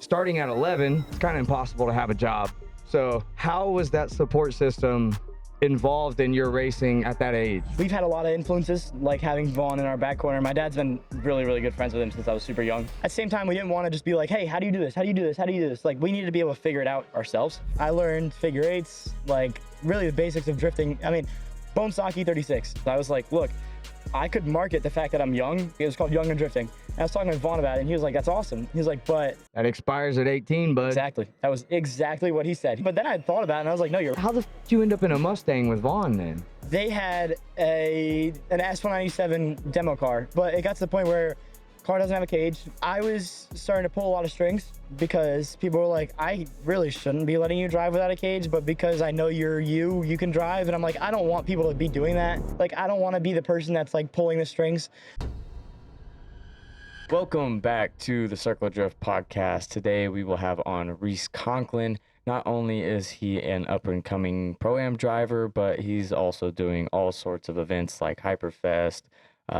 starting at 11, it's kind of impossible to have a job. So how was that support system involved in your racing at that age? We've had a lot of influences, like having Vaughn in our back corner. My dad's been really, really good friends with him since I was super young. At the same time, we didn't want to just be like, hey, how do you do this? How do you do this? How do you do this? Like, we needed to be able to figure it out ourselves. I learned figure eights, like really the basics of drifting. I mean, bone stock E36. I was like, look, I could market the fact that I'm young. It was called Young and Drifting. And I was talking with Vaughn about it, and he was like, that's awesome. He was like, but... That expires at 18, bud. Exactly. That was exactly what he said. But then I thought about it, and I was like, no, you're... How the f did you end up in a Mustang with Vaughn then? They had an S197 Demo Car, but it got to the point where car doesn't have a cage. I was starting to pull a lot of strings because people were like, I really shouldn't be letting you drive without a cage, but because I know you can drive. And I'm like, I don't want people to be doing that. Like, I don't want to be the person that's like pulling the strings. Welcome back to the Circle of Drift podcast. Today we will have on Rhys Conklin. Not only is he an up-and-coming Pro-Am driver, but he's also doing all sorts of events like Hyperfest,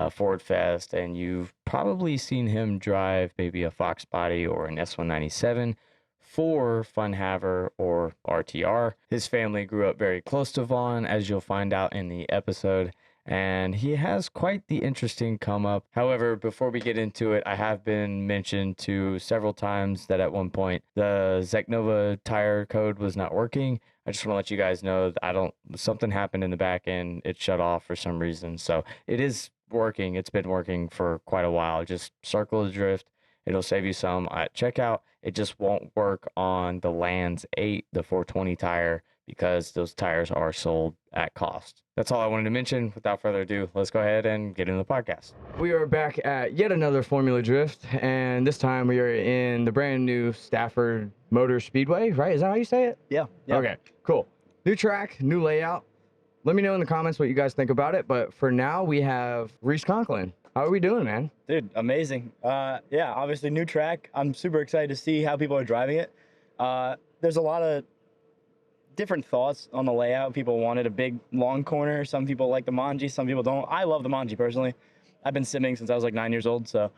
Ford Fest, and you've probably seen him drive maybe a Fox Body or an S197 for Funhaver or RTR. His family grew up very close to Vaughn, as you'll find out in the episode, and he has quite the interesting come up. However, before we get into it, I have been mentioned to several times that at one point the Zeknova tire code was not working. I just want to let you guys know that something happened in the back end. It shut off for some reason. So it is working. It's been working for quite a while. Just circle the drift. It'll save you some at checkout. It just won't work on the Lands 8, the 420 tire, because those tires are sold at cost. That's all I wanted to mention. Without further ado, let's go ahead and get into the podcast. We are back at yet another Formula Drift, and this time we are in the brand new Stafford Motor Speedway, right? Is that how you say it? Yeah. Okay, cool. New track, new layout. Let me know in the comments what you guys think about it, but for now we have Rhys Conklin. How are we doing, man? Dude, amazing. Yeah, obviously new track. I'm super excited to see how people are driving it. There's a lot of different thoughts on the layout. People wanted a big, long corner. Some people like the Manji, some people don't. I love the Manji personally. I've been simming since I was like 9 years old, so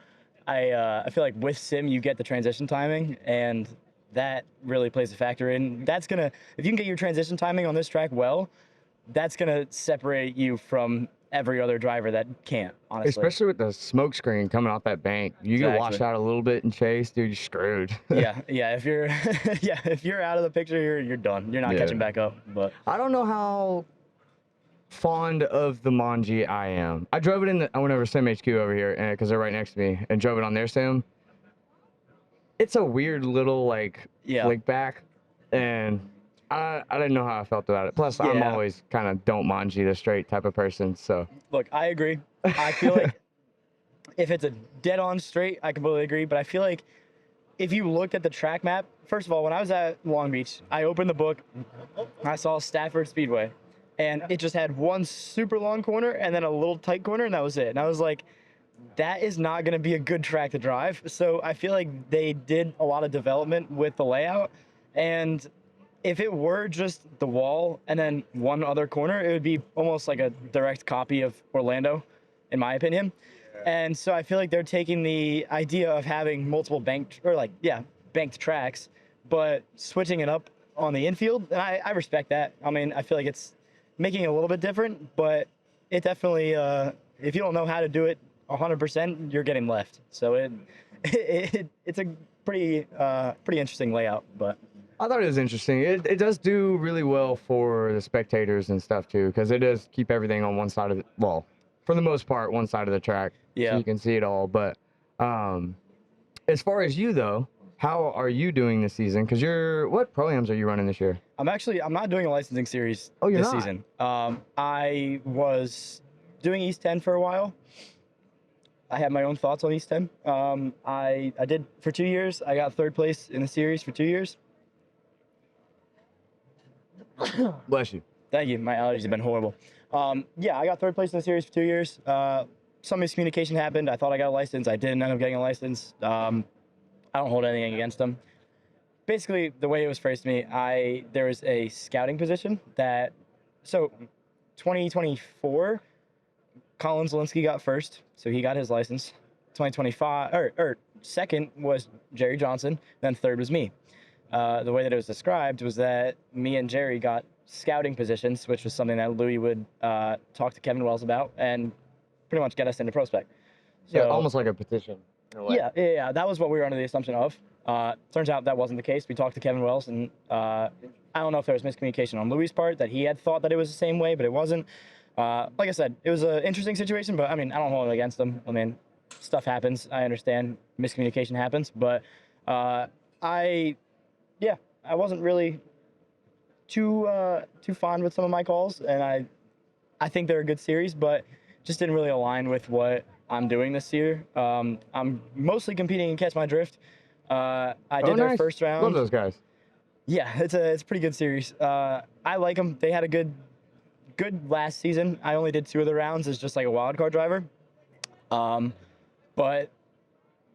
I feel like with sim you get the transition timing, and that really plays a factor in. That's gonna, if you can get your transition timing on this track well, that's gonna separate you from every other driver that can't, honestly. Especially with the smoke screen coming off that bank. You get washed out a little bit and chase, dude, you're screwed. yeah. If you're if you're out of the picture, you're done. You're not catching back up. But I don't know how fond of the Manji I am. I drove it I went over Sim HQ over here because they're right next to me, and drove it on their sim. It's a weird little like flick back, and I didn't know how I felt about it. Plus, I'm always kind of don't Manji the straight type of person, so. Look, I agree. I feel like if it's a dead-on straight, I completely agree. But I feel like if you looked at the track map, first of all, when I was at Long Beach, I opened the book, I saw Stafford Speedway, and it just had one super long corner and then a little tight corner, and that was it. And I was like, that is not going to be a good track to drive. So I feel like they did a lot of development with the layout, and if it were just the wall and then one other corner, it would be almost like a direct copy of Orlando, in my opinion. And so I feel like they're taking the idea of having multiple banked tracks, but switching it up on the infield. And I respect that. I mean, I feel like it's making it a little bit different, but it definitely, if you don't know how to do it 100%, you're getting left. So it's a pretty interesting layout, but. I thought it was interesting. It does do really well for the spectators and stuff too, because it does keep everything on one side of the, for the most part, one side of the track. Yeah. So you can see it all. But as far as you though, how are you doing this season? Because what Pro-Ams are you running this year? I'm not doing a licensing series this season. I was doing EAST10 for a while. I had my own thoughts on EAST10. I did for 2 years. I got third place in the series for 2 years. Bless you. Thank you. My allergies have been horrible. I got third place in the series for 2 years. Some miscommunication happened. I thought I got a license. I didn't end up getting a license. I don't hold anything against them. Basically, the way it was phrased to me, there was a scouting position so 2024, Colin Zielinski got first, so he got his license. 2025, or second was Jerry Johnson, then third was me. The way that it was described was that me and Jerry got scouting positions, which was something that Louis would talk to Kevin Wells about and pretty much get us into Prospect. Yeah, So, almost like a petition. In a way. yeah. That was what we were under the assumption of. Turns out that wasn't the case. We talked to Kevin Wells, and I don't know if there was miscommunication on Louis' part, that he had thought that it was the same way, but it wasn't. Like I said, it was an interesting situation, but I mean, I don't hold it against him. I mean, stuff happens. I understand miscommunication happens, but I wasn't really too fond with some of my calls, and I think they're a good series, but just didn't really align with what I'm doing this year. I'm mostly competing in Catch My Drift. I did their nice. first round. Love those guys. Yeah, it's a pretty good series. I like them. They had a good last season. I only did 2 of the rounds as just like a wild card driver. But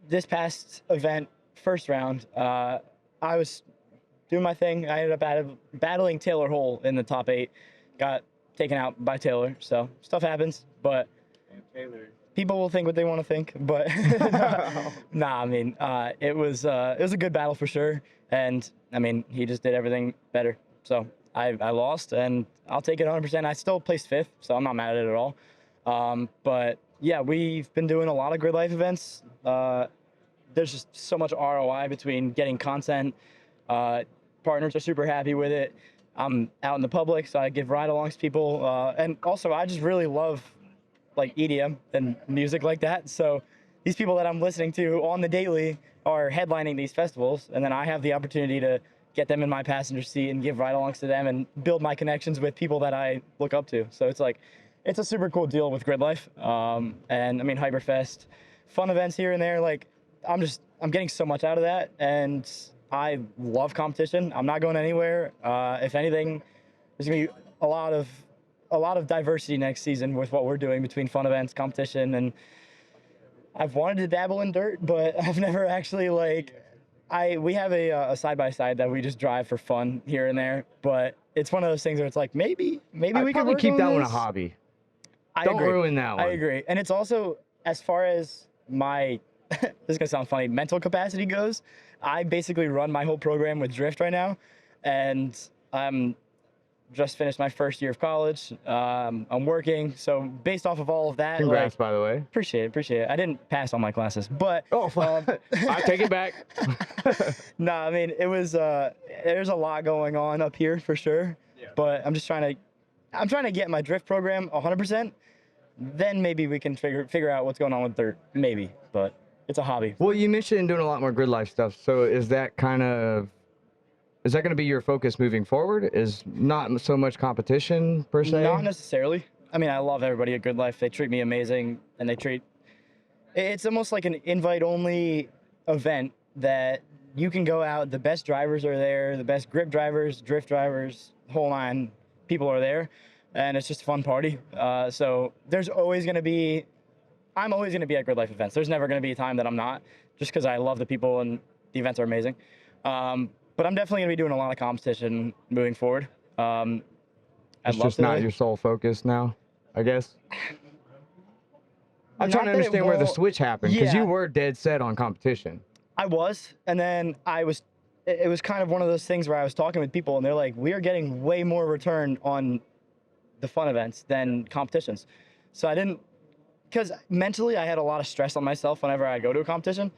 this past event, first round, I was doing my thing. I ended up battling Taylor Hole in the top 8. Got taken out by Taylor. So stuff happens, but people will think what they want to think. But nah, I mean, it was a good battle for sure. And I mean, he just did everything better. So I lost, and I'll take it 100%. I still placed 5th, so I'm not mad at it at all. But yeah, we've been doing a lot of grid life events. There's just so much ROI between getting content. Partners are super happy with it. I'm out in the public, so I give ride-alongs to people. And also, I just really love like EDM and music like that. So these people that I'm listening to on the daily are headlining these festivals, and then I have the opportunity to get them in my passenger seat and give ride-alongs to them and build my connections with people that I look up to. So it's like, it's a super cool deal with grid life. And I mean, Hyperfest, fun events here and there. Like, I'm getting so much out of that, and I love competition. I'm not going anywhere. If anything, there's gonna be a lot of diversity next season with what we're doing between fun events, competition, and I've wanted to dabble in dirt, but I've never actually we have a side-by-side that we just drive for fun here and there, but it's one of those things where it's like, maybe we could probably work keep on that one a this. hobby. I Don't agree. ruin that one. I agree. And it's also, as far as my, this is going to sound funny, mental capacity goes, I basically run my whole program with drift right now, and I'm just finished my first year of college. I'm working, so based off of all of that, Congrats, by the way. Appreciate it. I didn't pass all my classes, but I take it back. I mean, it was there's a lot going on up here for sure. Yeah. But I'm trying to get my drift program 100%. Then maybe we can figure out what's going on with dirt. Maybe, but it's a hobby. Well, you mentioned doing a lot more grid life stuff. So is that going to be your focus moving forward? Is not so much competition per se? Not necessarily. I mean, I love everybody at Grid Life. They treat me amazing, and it's almost like an invite-only event that you can go out. The best drivers are there. The best grip drivers, drift drivers, whole 9 people are there, and it's just a fun party. So I'm always going to be at Grid Life events. There's never going to be a time that I'm not, just because I love the people and the events are amazing. But I'm definitely going to be doing a lot of competition moving forward. It's just not your sole focus now, I guess. I'm trying to understand where the switch happened, because you were dead set on competition. I was, and then it was kind of one of those things where I was talking with people, and they're like, we are getting way more return on the fun events than competitions. So because mentally I had a lot of stress on myself whenever I go to a competition.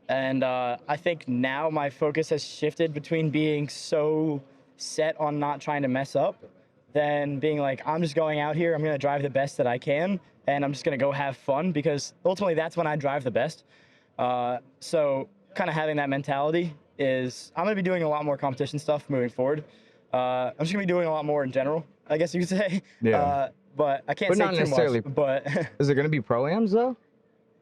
And I think now my focus has shifted between being so set on not trying to mess up than being like, I'm just going out here, I'm going to drive the best that I can, and I'm just going to go have fun, because ultimately that's when I drive the best. So kind of having that mentality is, I'm going to be doing a lot more competition stuff moving forward. I'm just going to be doing a lot more in general, I guess you could say. Yeah. But I can't say not too necessarily. much. But is it going to be pro-ams, though?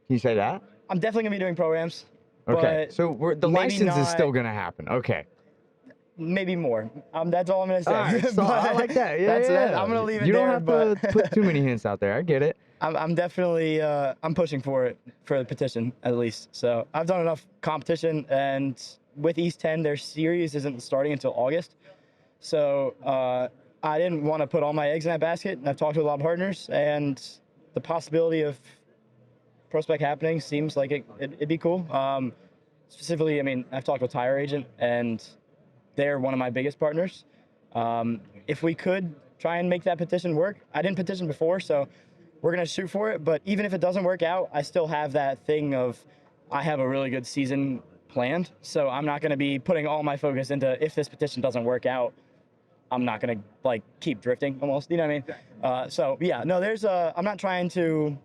Can you say that? I'm definitely going to be doing pro-ams. Okay, so the license is still going to happen. Okay. Maybe more. That's all I'm going to say. All right, so I like that. Yeah, I'm going to leave it there. You don't have to put too many hints out there. I get it. I'm definitely I'm pushing for it, for the petition at least. So I've done enough competition, and with EAST10, their series isn't starting until August. So I didn't want to put all my eggs in that basket. I've talked to a lot of partners, and the possibility of prospect happening seems like it'd be cool. Specifically, I mean, I've talked with Tire Agent, and they're one of my biggest partners. If we could try and make that petition work, I didn't petition before, so we're gonna shoot for it. But even if it doesn't work out, I still have that thing of I have a really good season planned, so I'm not gonna be putting all my focus into if this petition doesn't work out. I'm not gonna like keep drifting almost, you know what I mean? So yeah, no, I'm not trying to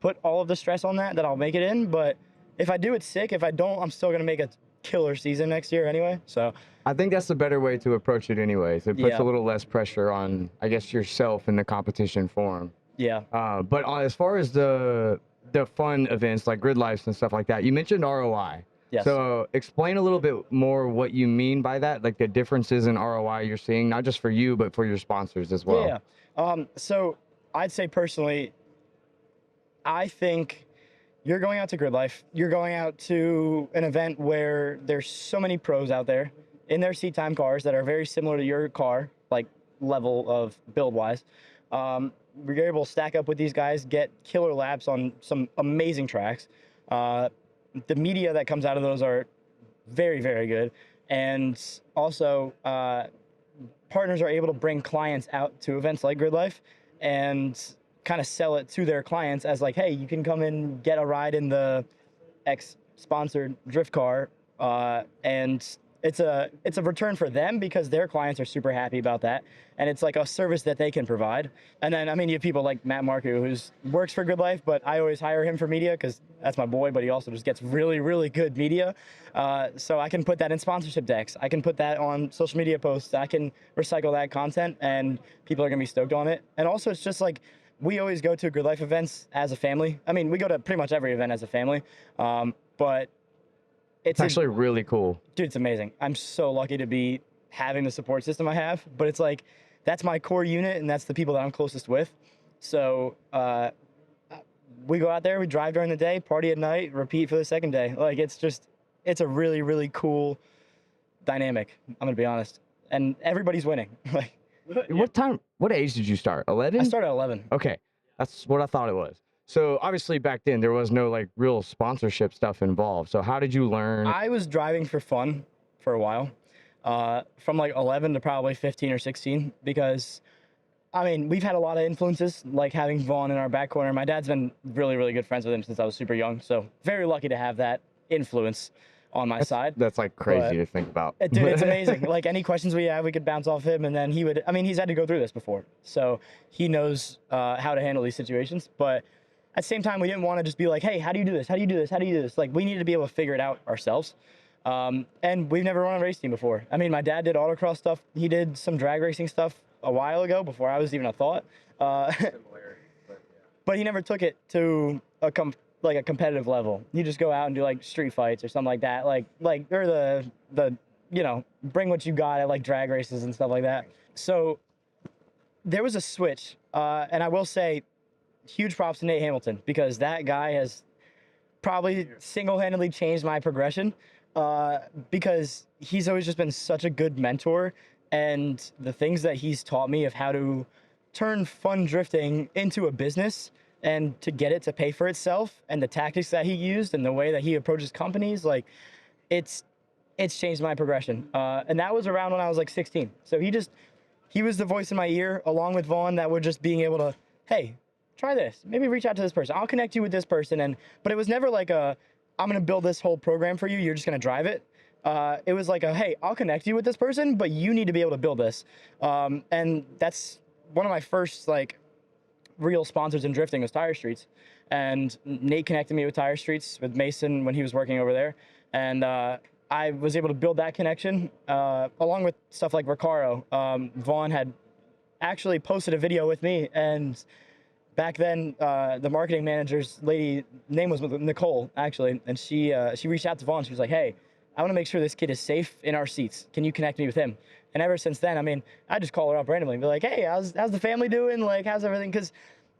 put all of the stress on that I'll make it in, but if I do, it's sick. If I don't, I'm still gonna make a killer season next year anyway. So I think that's the better way to approach it anyways. It puts Yeah. a little less pressure on, I guess, yourself in the competition form. yeah, But as far as the fun events like grid lives and stuff like that, you mentioned ROI. yes. So explain a little bit more what you mean by that, like the differences in ROI you're seeing, not just for you, but for your sponsors as well. Yeah. So I'd say personally, I think you're going out to Grid Life. You're going out to an event where there's so many pros out there in their seat time cars that are very similar to your car, like level of build wise. We're able to stack up with these guys, get killer laps on some amazing tracks. The media that comes out of those are very, very good. And also, partners are able to bring clients out to events like Grid Life and kind of sell it to their clients as like, hey, you can come and get a ride in the X sponsored drift car, and it's a return for them because their clients are super happy about that, and it's like a service that they can provide. And then I mean, you have people like Matt Marku, who works for Good Life, but I always hire him for media because that's my boy, but he also just gets really, really good media. So I can put that in sponsorship decks. I can put that on social media posts. I can recycle that content, and people are gonna be stoked on it. And also, it's just like, we always go to Grid Life events as a family. I mean, we go to pretty much every event as a family, but It's actually really cool. Dude, it's amazing. I'm so lucky to be having the support system I have, but it's like, that's my core unit, and that's the people that I'm closest with. So we go out there, we drive during the day, party at night, repeat for the second day. Like, it's a really, really cool dynamic, I'm gonna be honest. And everybody's winning. Like, What age did you start? 11? I started at 11. Okay, that's what I thought it was. So obviously back then there was no like real sponsorship stuff involved. So how did you learn? I was driving for fun for a while, from like 11 to probably 15 or 16, because I mean, we've had a lot of influences, like having Vaughn in our back corner. My dad's been really, really good friends with him since I was super young. So very lucky to have that influence on my side. That's like crazy to think about. Dude, it's amazing. Like, any questions we have, we could bounce off him, and then he would, I mean, he's had to go through this before, so he knows how to handle these situations. But at the same time, we didn't want to just be like, hey, how do you do this? How do you do this? How do you do this? Like, we needed to be able to figure it out ourselves. And we've never run a race team before. I mean, my dad did autocross stuff. He did some drag racing stuff a while ago before I was even a thought. But he never took it to a competitive level. You just go out and do like street fights or something like that. Like or the you know, bring what you got at like drag races and stuff like that. So there was a switch, and I will say, huge props to Nate Hamilton, because that guy has probably single-handedly changed my progression, because he's always just been such a good mentor, and the things that he's taught me of how to turn fun drifting into a business and to get it to pay for itself, and the tactics that he used and the way that he approaches companies, like, it's changed my progression. And that was around when I was like 16. So he was the voice in my ear, along with Vaughn, that were just being able to, hey, try this. Maybe reach out to this person. I'll connect you with this person. But it was never like I'm going to build this whole program for you. You're just going to drive it. It was like hey, I'll connect you with this person, but you need to be able to build this. And that's one of my first like real sponsors in drifting was Tire Streets. And Nate connected me with Tire Streets with Mason when he was working over there. And I was able to build that connection, along with stuff like Recaro. Vaughn had actually posted a video with me, and back then, the marketing manager's lady name was Nicole, actually, and she reached out to Vaughn. She was like, hey, I want to make sure this kid is safe in our seats. Can you connect me with him? And ever since then, I mean, I just call her up randomly and be like, hey, how's the family doing? Like, how's everything? Because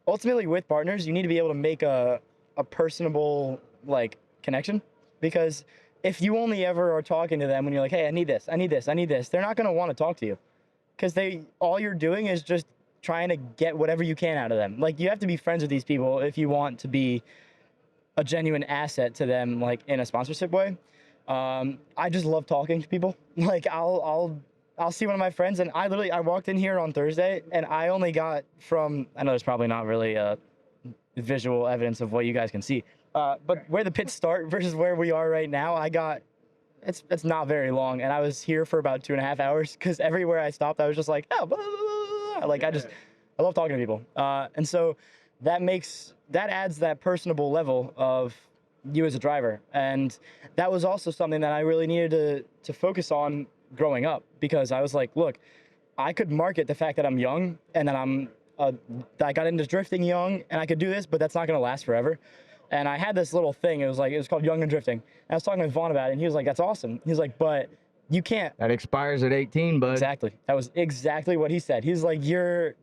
ultimately with partners, you need to be able to make a personable, like, connection. Because if you only ever are talking to them when you're like, hey, I need this, I need this, I need this, they're not going to want to talk to you. Because all you're doing is just trying to get whatever you can out of them. Like, you have to be friends with these people if you want to be a genuine asset to them, like in a sponsorship way. I just love talking to people. Like I'll see one of my friends, and I walked in here on Thursday, and I only got from, I know there's probably not really visual evidence of what you guys can see, but where the pits start versus where we are right now, it's not very long, and I was here for about 2.5 hours because everywhere I stopped, I was just like, oh, blah, blah, blah, blah. Like I love talking to people, and so that adds that personable level of you as a driver, and that was also something that I really needed to focus on growing up, because I was like, look, I could market the fact that I'm young and that I got into drifting young and I could do this, but that's not going to last forever. And I had this little thing. It was called Young and Drifting. And I was talking with Vaughn about it, and he was like, that's awesome. He was like, but you can't. That expires at 18, bud. Exactly. That was exactly what he said. He's like, and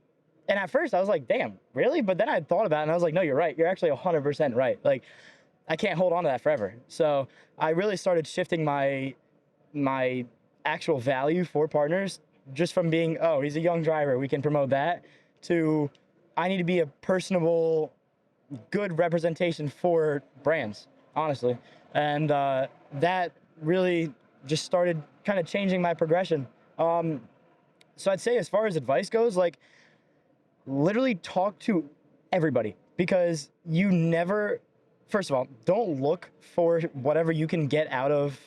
at first I was like, damn, really? But then I thought about it, and I was like, no, you're right. You're actually 100% right. Like, I can't hold on to that forever. So I really started shifting my actual value for partners, just from being, oh, he's a young driver, we can promote that, to I need to be a personable, good representation for brands, honestly. And that really just started kind of changing my progression. So I'd say, as far as advice goes, like, literally talk to everybody, because you never, first of all, don't look for whatever you can get out of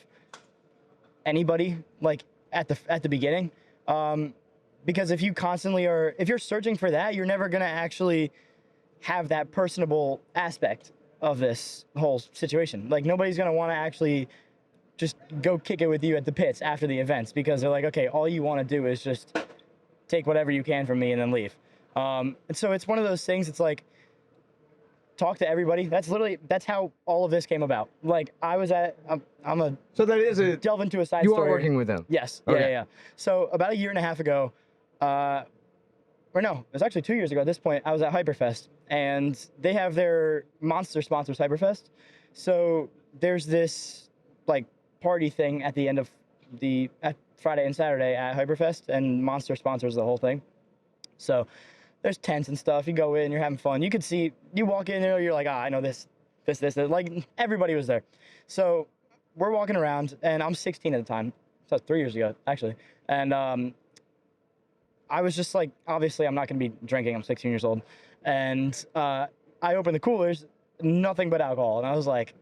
anybody, like at the beginning, because if you're searching for that, you're never gonna actually have that personable aspect of this whole situation. Like, nobody's gonna want to actually just go kick it with you at the pits after the events, because they're like, okay, all you want to do is just take whatever you can from me and then leave. And so it's one of those things. It's like, talk to everybody. That's how all of this came about. Like, I was So that is a delve into a side you story. are working with them. Yes. Okay. Yeah. So about 1.5 years ago, or no, it was actually 2 years ago at this point, I was at Hyperfest, and they have their Monster sponsors Hyperfest. So there's this like party thing at the end of at Friday and Saturday at Hyperfest, and Monster sponsors the whole thing. So there's tents and stuff. You go in, you're having fun. You can see, you walk in there, you're like, I know this. Like, everybody was there. So we're walking around, and I'm 16 at the time. So 3 years ago, actually. And I was just like, obviously, I'm not going to be drinking. I'm 16 years old. And I opened the coolers, nothing but alcohol. And I was like,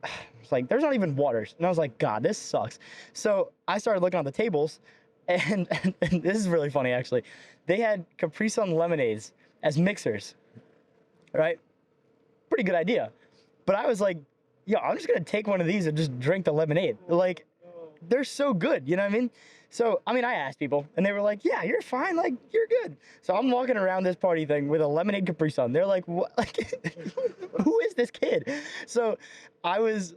there's not even waters. And I was like, God, this sucks. So I started looking on the tables, and this is really funny, actually. They had Capri Sun lemonades as mixers, right? Pretty good idea. But I was like, yo, I'm just going to take one of these and just drink the lemonade. Like, they're so good, you know what I mean? So, I asked people, and they were like, yeah, you're fine, like, you're good. So I'm walking around this party thing with a lemonade Capri Sun. They're like, what? Like, who is this kid? So I was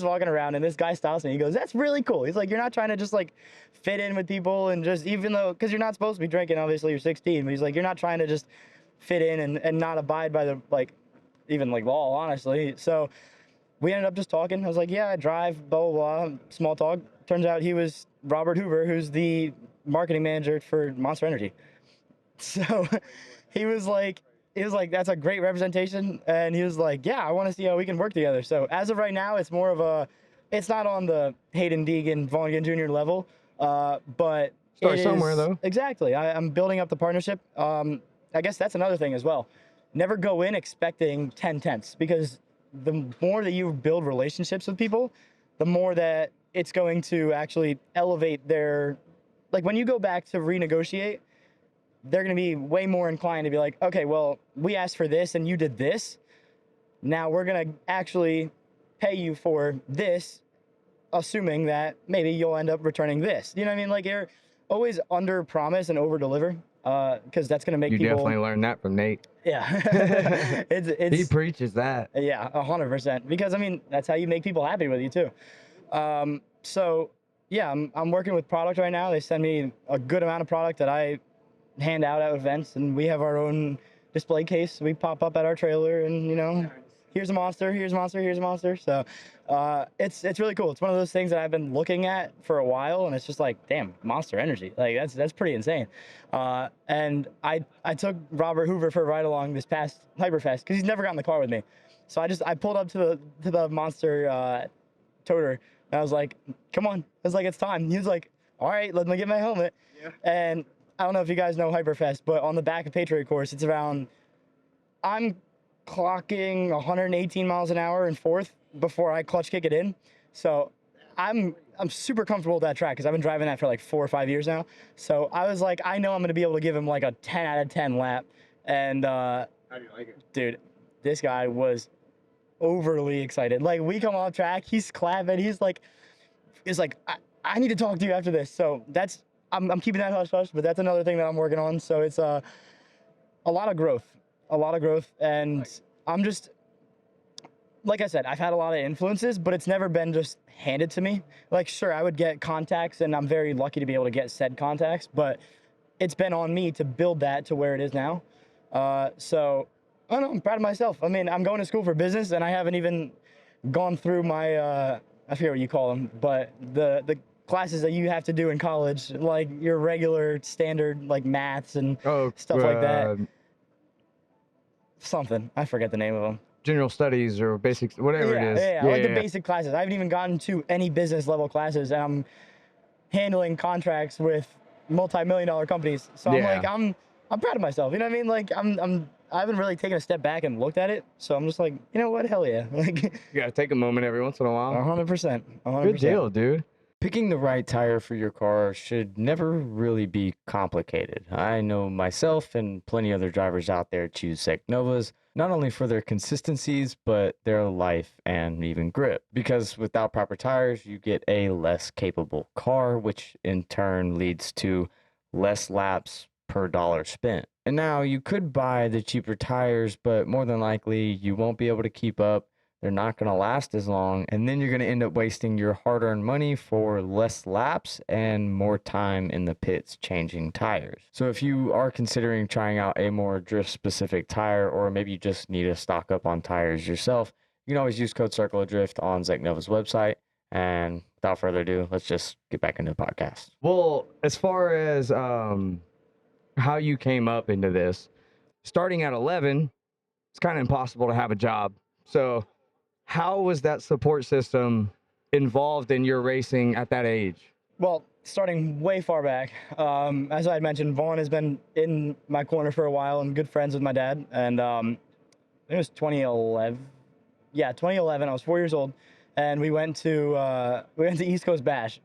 walking around, and this guy stops me. He goes, that's really cool. He's like, you're not trying to just, like, fit in with people, and just, even though, because you're not supposed to be drinking, obviously, you're 16, but he's like, you're not trying to just fit in and not abide by the, like, even, like, law, honestly. So we ended up just talking. I was like, yeah, I drive, blah, blah, blah, small talk. Turns out he was Robert Hoover, who's the marketing manager for Monster Energy. So he was like, that's a great representation. And he was like, yeah, I want to see how we can work together. So as of right now, it's more of it's not on the Hayden Deegan, Vaughn Gittin Jr. level, but start somewhere, though. Exactly. I'm building up the partnership. I guess that's another thing as well. Never go in expecting 10 tenths, because the more that you build relationships with people, the more that it's going to actually elevate their, like, when you go back to renegotiate, they're going to be way more inclined to be like, okay, well, we asked for this and you did this. Now we're going to actually pay you for this, assuming that maybe you'll end up returning this. You know what I mean? Like, you're always under promise and over deliver, because that's going to make you people. You definitely learned that from Nate. Yeah. He preaches that. Yeah, 100%. Because, that's how you make people happy with you, too. So yeah, I'm working with product right now. They send me a good amount of product that I hand out at events, and we have our own display case. We pop up at our trailer, and here's a monster, here's a monster, here's a monster. So it's really cool. It's one of those things that I've been looking at for a while, and it's just like, damn, Monster Energy. Like, that's pretty insane. And I took Robert Hoover for a ride along this past Hyperfest, because he's never gotten in the car with me. So I pulled up to the monster toter, and I was like, come on. I was like, it's time. He was like, all right, let me get my helmet. Yeah. And I don't know if you guys know Hyperfest, but on the back of Patriot course, it's around, I'm clocking 118 miles an hour in fourth before I clutch kick it in. So I'm super comfortable with that track because I've been driving that for like 4 or 5 years now. So I was like, I know I'm going to be able to give him like a 10 out of 10 lap. And How do you like it? dude, this guy was overly excited. Like, we come off track, he's clapping, he's like, I need to talk to you after this. So that's, I'm keeping that hush hush, but that's another thing that I'm working on. So it's a lot of growth, and I'm just, like I said, I've had a lot of influences, but it's never been just handed to me. Like, sure, I would get contacts, and I'm very lucky to be able to get said contacts, but it's been on me to build that to where it is now. So I don't know, I'm proud of myself. I mean, I'm going to school for business, and I haven't even gone through my, I forget what you call them, but the classes that you have to do in college, like your regular standard, like maths and stuff like that. Something, I forget the name of them. General studies or basics, whatever it is. Yeah, like the basic classes. I haven't even gotten to any business level classes, and I'm handling contracts with multi-million-dollar companies. So I'm like, I'm proud of myself. You know what I mean? Like, I haven't really taken a step back and looked at it. So I'm just like, you know what? Hell yeah. Like, You gotta take a moment every once in a while. 100%. Good deal, dude. Picking the right tire for your car should never really be complicated. I know myself and plenty other drivers out there choose Sec Novas, not only for their consistencies, but their life and even grip. Because without proper tires, you get a less capable car, which in turn leads to less laps per dollar spent. And now you could buy the cheaper tires, but more than likely you won't be able to keep up. They're not going to last as long, and then you're going to end up wasting your hard-earned money for less laps and more time in the pits changing tires. So if you are considering trying out a more drift-specific tire, or maybe you just need to stock up on tires yourself, you can always use code Circle of Drift on Zach Nova's website. And without further ado, let's just get back into the podcast. Well, as far as how you came up into this, starting at 11, it's kind of impossible to have a job. So how was that support system involved in your racing at that age? Well, starting way far back, as I had mentioned, Vaughn has been in my corner for a while and good friends with my dad. And it was 2011. Yeah, 2011. I was 4 years old, and we went to East Coast Bash,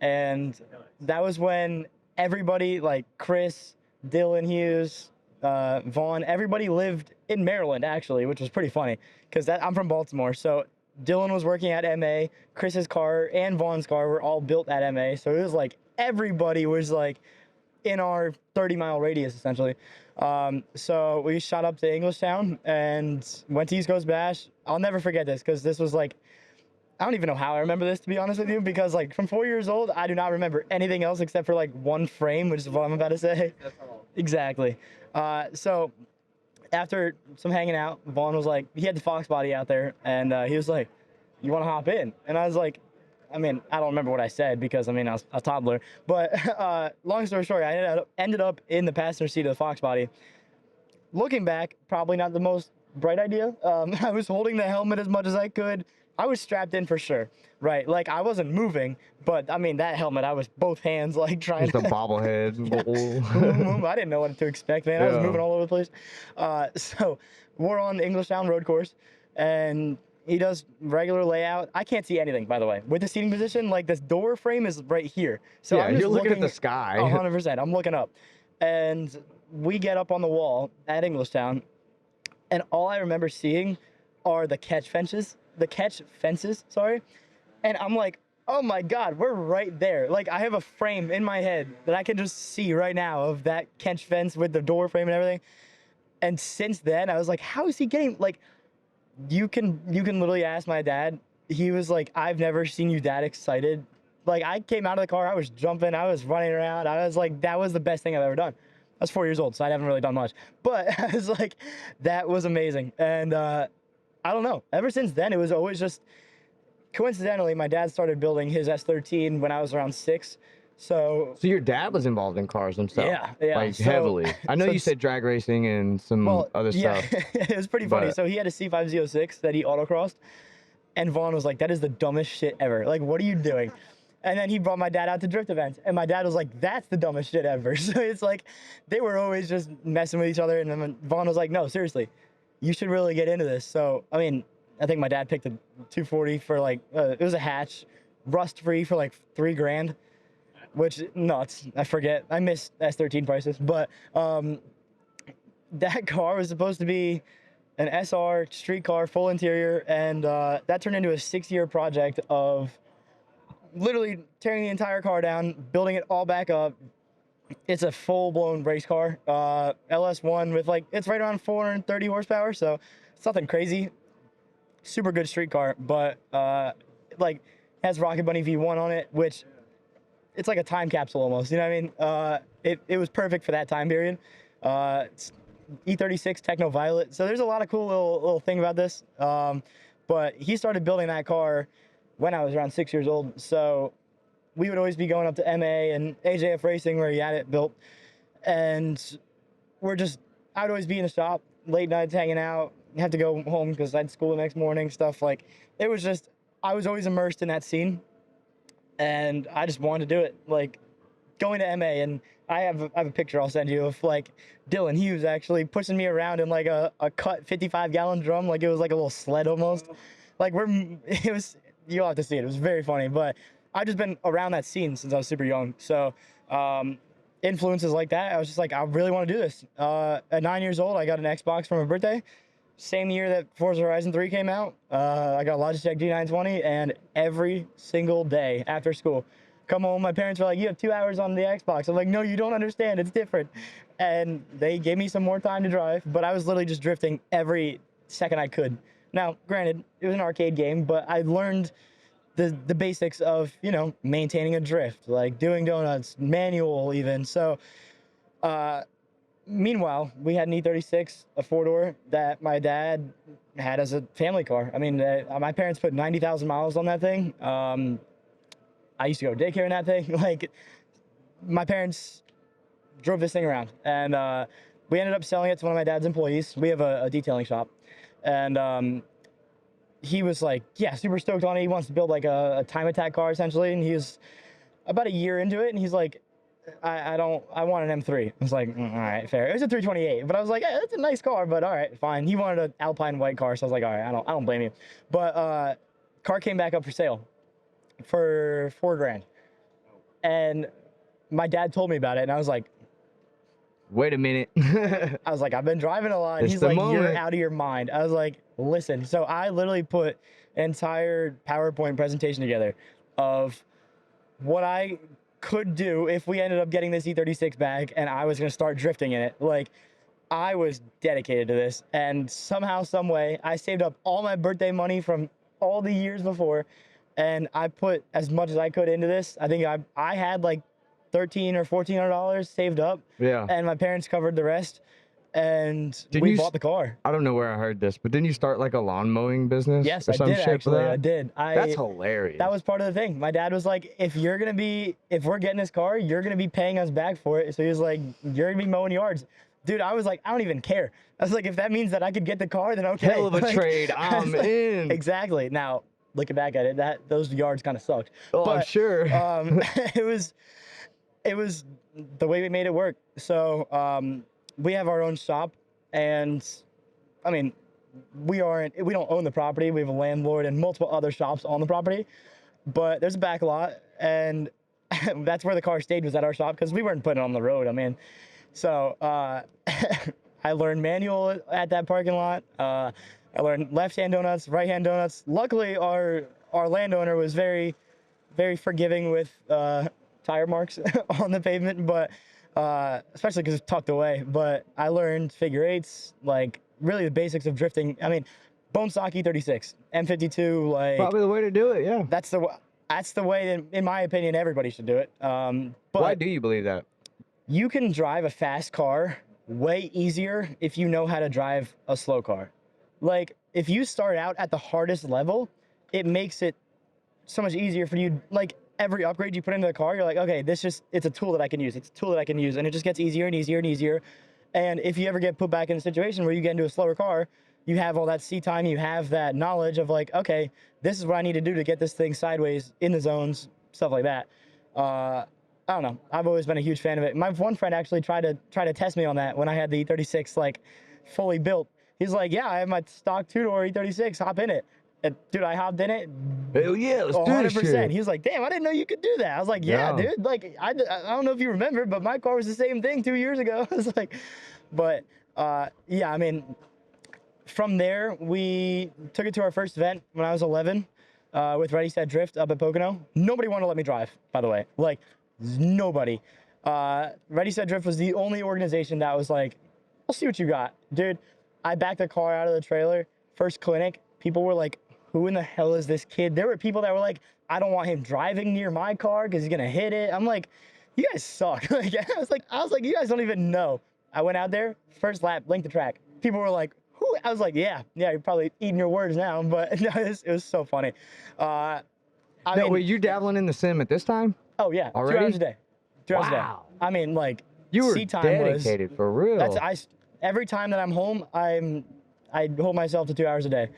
and that was when everybody, like Chris, Dylan Hughes, Vaughn, everybody lived in Maryland, actually, which was pretty funny because I'm from Baltimore. So Dylan was working at MA, Chris's car and Vaughn's car were all built at MA. So it was like everybody was like in our 30-mile radius, essentially. So we shot up to Englishtown and went to East Coast Bash. I'll never forget this because this was like, I don't even know how I remember this, to be honest with you, because like from 4 years old, I do not remember anything else except for like one frame, which is what I'm about to say. That's all. Exactly. So after some hanging out, Vaughn was like, he had the Fox body out there, and he was like, you want to hop in? And I was like, I mean, I don't remember what I said because, I mean, I was a toddler. But long story short, I ended up in the passenger seat of the Fox body. Looking back, probably not the most bright idea. I was holding the helmet as much as I could. I was strapped in for sure, right? Like, I wasn't moving, but, I mean, that helmet, I was both hands, like, trying Just a bobblehead. I didn't know what to expect, man. I was moving all over the place. So we're on the Englishtown road course, and he does regular layout. I can't see anything, by the way. With the seating position, like, this door frame is right here. So yeah, I'm just you're looking at the sky. 100%. I'm looking up. And we get up on the wall at Englishtown, and all I remember seeing are the catch fences, and I'm like, oh my God, we're right there. Like, I have a frame in my head that I can just see right now of that catch fence with the door frame and everything. And since then, I was like, how is he getting, like, you can literally ask my dad. He was like, I've never seen you that excited. Like, I came out of the car, I was jumping, I was running around. I was like, that was the best thing I've ever done. I was 4 years old, so I haven't really done much. But I was like, that was amazing. And I don't know. Ever since then, it was always just, coincidentally, my dad started building his S13 when I was around 6. So So your dad was involved in cars himself? yeah. Like So- heavily. I know so you it's- said drag racing and some other yeah, stuff. it was pretty funny. but- So he had a C5Z06 that he autocrossed, and Vaughn was like, "That is the dumbest shit ever. Like, what are you doing?" And then he brought my dad out to drift events, and my dad was like, "That's the dumbest shit ever." So it's like they were always just messing with each other, and then Vaughn was like, "No, seriously, you should really get into this." So I mean, I think my dad picked a 240 for like it was a hatch, rust free for like $3,000, which nuts. I forget. I miss S13 prices, but that car was supposed to be an SR street car, full interior, and that turned into a 6-year project of literally tearing the entire car down, building it all back up. It's a full-blown race car, LS1 with like, it's right around 430 horsepower, so it's nothing crazy. Super good street car, but like has Rocket Bunny V1 on it, which it's like a time capsule almost, you know what I mean? It was perfect for that time period. It's E36 Techno Violet. So there's a lot of cool little thing about this. But he started building that car when I was around 6 years old. So we would always be going up to MA and AJF Racing where he had it built. And I would always be in the shop, late nights hanging out, have to go home because I had school the next morning, stuff like, it was just, I was always immersed in that scene. And I just wanted to do it. Like going to MA, and I have a picture I'll send you of like Dylan. He was actually pushing me around in like a cut 55-gallon drum, like it was like a little sled almost. Like you'll have to see it. It was very funny, but I've just been around that scene since I was super young. So influences like that, I was just like, I really want to do this. At 9 years old, I got an Xbox for my birthday. Same year that Forza Horizon 3 came out, I got a Logitech G920, and every single day after school, come home, my parents were like, "You have 2 hours on the Xbox." I'm like, "No, you don't understand. It's different." And they gave me some more time to drive, but I was literally just drifting every second I could. Now, granted, it was an arcade game, but I learned the basics of, you know, maintaining a drift, like doing donuts, manual even. So, meanwhile, we had an E36, a 4-door that my dad had as a family car. I mean, my parents put 90,000 miles on that thing. I used to go to daycare in that thing. Like, my parents drove this thing around, and we ended up selling it to one of my dad's employees. We have a detailing shop, and he was like, yeah, super stoked on it. He wants to build like a time attack car essentially, and he was about a year into it, and he's like, I want an M3. I was like, all right, fair. It was a 328, but I was like, hey, that's a nice car, but all right, fine. He wanted an Alpine white car, so I was like, all right, I don't blame you. But car came back up for sale for $4,000, and my dad told me about it, and I was like, wait a minute. I was like, I've been driving a lot. And It's he's the like, moment. you're out of your mind. I was like, listen. So I literally put an entire PowerPoint presentation together of what I could do if we ended up getting this E36 back and I was going to start drifting in it. Like, I was dedicated to this. And somehow, some way, I saved up all my birthday money from all the years before, and I put as much as I could into this. I think I had like $1,300 or $1,400 saved up, Yeah. and my parents covered the rest, and Did we you bought the car. I don't know where I heard this, but didn't you start like a lawn mowing business? Yes, or I some did shit for actually. that? I did. That's hilarious. That was part of the thing. My dad was like, if we're getting this car, you're gonna be paying us back for it. So he was like, you're gonna be mowing yards. Dude, I was like, I don't even care. I was like, if that means that I could get the car, then okay. Hell of a Like, trade. I was I'm like, in. Exactly. Now, looking back at it, those yards kind of sucked. Oh, I'm But, sure. it was the way we made it work. So we have our own shop, and I mean, we don't own the property. We have a landlord and multiple other shops on the property, but there's a back lot, and that's where the car stayed, was at our shop, because we weren't putting it on the road. I mean, so I learned manual at that parking lot. I learned left-hand donuts, right-hand donuts. Luckily, our landowner was very, very forgiving with tire marks on the pavement, but especially because it's tucked away. But I learned figure eights, like really the basics of drifting. I mean, bone stock E36, M52, like Probably the way to do it, yeah. that's the way that, in my opinion, everybody should do it. But Why do you believe that? you can drive a fast car way easier if you know how to drive a slow car. Like, if you start out at the hardest level, it makes it so much easier for you. Like, every upgrade you put into the car, you're like, okay, it's a tool that I can use. It's a tool that I can use. And it just gets easier and easier and easier. And if you ever get put back in a situation where you get into a slower car, you have all that seat time, you have that knowledge of like, okay, this is what I need to do to get this thing sideways in the zones, stuff like that. I don't know. I've always been a huge fan of it. My one friend actually tried to test me on that when I had the E36 like fully built. He's like, yeah, I have my stock two-door E36, hop in it. And, dude, I hopped in it. Hell yeah, let's do this 100%. shit. He was like, damn, I didn't know you could do that. I was like, yeah, dude. Like, I don't know if you remember, but my car was the same thing 2 years ago. I was like, but yeah, I mean, from there, we took it to our first event when I was 11 with Ready, Set, Drift up at Pocono. Nobody wanted to let me drive, by the way. Like, nobody. Ready, Set, Drift was the only organization that was like, I'll see what you got. Dude, I backed the car out of the trailer. First clinic, people were like, who in the hell is this kid? There were people that were like, I don't want him driving near my car because he's going to hit it. I'm like, you guys suck. Like, I was like, you guys don't even know. I went out there, first lap, linked the track. People were like, who? I was like, yeah, you're probably eating your words now, but no, it was so funny. I mean, wait, you dabbling in the sim at this time? Oh yeah, already? 2 hours a day. 2 hours a day. Wow. I mean, like, You were seat time dedicated for real. every time that I'm home, I hold myself to 2 hours a day.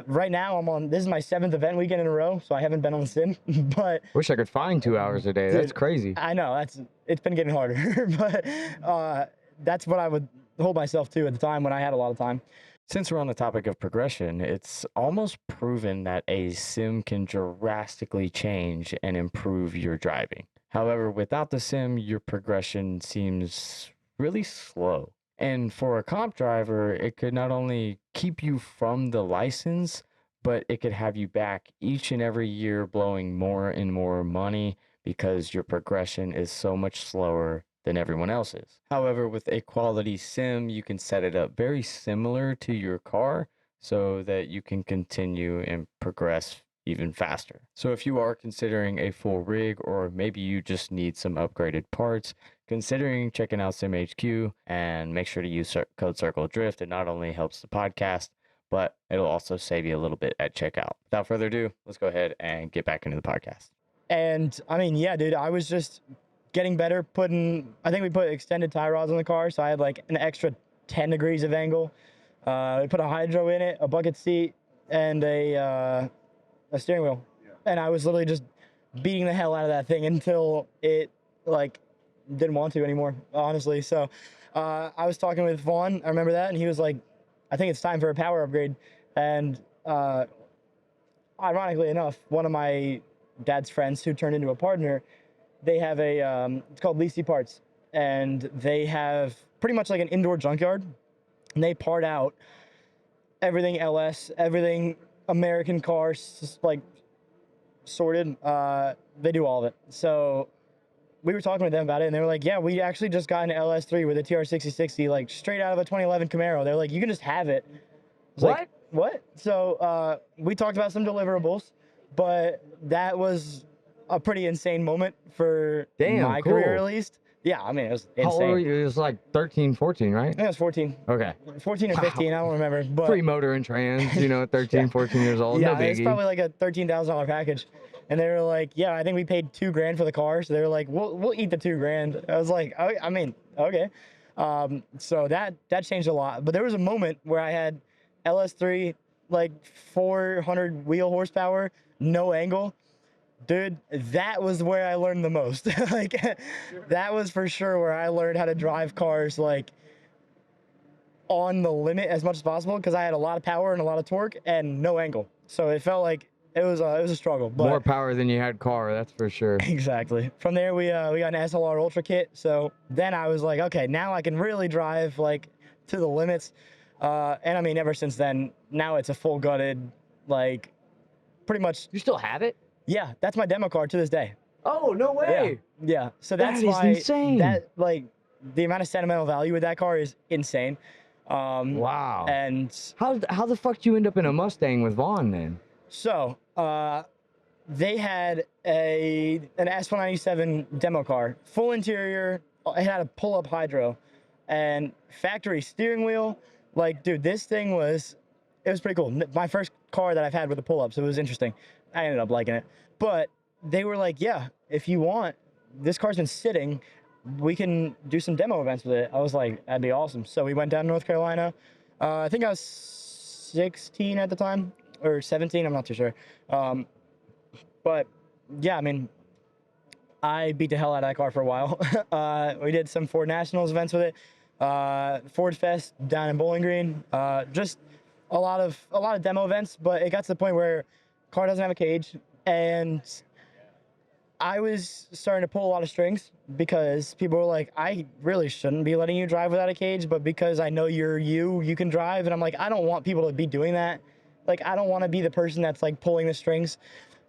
Right now, this is my 7th event weekend in a row, so I haven't been on the sim, but. Wish I could find 2 hours a day. That's Dude, crazy. I know, it's been getting harder, but that's what I would hold myself to at the time when I had a lot of time. Since we're on the topic of progression, it's almost proven that a sim can drastically change and improve your driving. However, without the sim, your progression seems really slow. And for a comp driver, it could not only keep you from the license, but it could have you back each and every year blowing more and more money because your progression is so much slower than everyone else's. However, with a quality sim, you can set it up very similar to your car so that you can continue and progress even faster. So if you are considering a full rig, or maybe you just need some upgraded parts, considering checking out SimHQ, and make sure to use code Circle Drift. It not only helps the podcast, but it'll also save you a little bit at checkout. Without further ado, let's go ahead and get back into the podcast. And I mean, yeah, dude, I was just getting better I think we put extended tie rods on the car, so I had like an extra 10 degrees of angle. We put a hydro in it, a bucket seat, and a steering wheel. Yeah. And I was literally just beating the hell out of that thing until it like didn't want to anymore, honestly. So I was talking with Vaughn, I remember that, and he was like, I think it's time for a power upgrade. And ironically enough, one of my dad's friends who turned into a partner, they have it's called Leasey Parts, and they have pretty much like an indoor junkyard, and they part out everything LS, everything American cars, just like sorted. They do all of it. So we were talking with them about it, and they were like, yeah, we actually just got an LS3 with a TR6060, like straight out of a 2011 Camaro. They're like, you can just have it. What? Like, what? So we talked about some deliverables, but that was a pretty insane moment for my career, at least. Yeah, I mean, it was insane. How old were you? It was like 13, 14, right? I think I was 14. Okay. 14 or 15, I don't remember. But free motor and trans, 13, Yeah. 14 years old. Yeah, No biggie. it's probably like a $13,000 package. And they were like, yeah, I think we paid $2,000 for the car. So they were like, we'll eat the $2,000. I was like, oh, I mean, okay. So that changed a lot. But there was a moment where I had LS3, like 400 wheel horsepower, no angle. Dude, that was where I learned the most. Like, that was for sure where I learned how to drive cars, like, on the limit as much as possible, because I had a lot of power and a lot of torque and no angle. So it felt like it was a struggle. But more power than you had car, that's for sure. Exactly. From there, we got an SLR Ultra kit. So then I was like, okay, now I can really drive, like, to the limits. And I mean, ever since then, now it's a full gutted, like, pretty much. You still have it? Yeah, that's my demo car to this day. Oh, no way. Yeah. So that's That is why insane. that, like, the amount of sentimental value with that car is insane. Wow. And how the fuck did you end up in a Mustang with Vaughn then? so they had an S197 demo car, full interior. It had a pull-up hydro and factory steering wheel. Like, dude, this thing it was pretty cool. My first car that I've had with a pull-up, so it was interesting. I ended up liking it. But they were like, yeah, if you want, this car's been sitting, we can do some demo events with it. I was like, that'd be awesome. So we went down to North Carolina. I think I was 16 at the time, or 17, I'm not too sure. But yeah, I mean, I beat the hell out of that car for a while. We did some Ford Nationals events with it. Ford Fest down in Bowling Green. Just a lot of demo events, but it got to the point where car doesn't have a cage, and I was starting to pull a lot of strings because people were like, I really shouldn't be letting you drive without a cage, but because I know you can drive. And I'm like, I don't want people to be doing that. Like, I don't want to be the person that's like pulling the strings.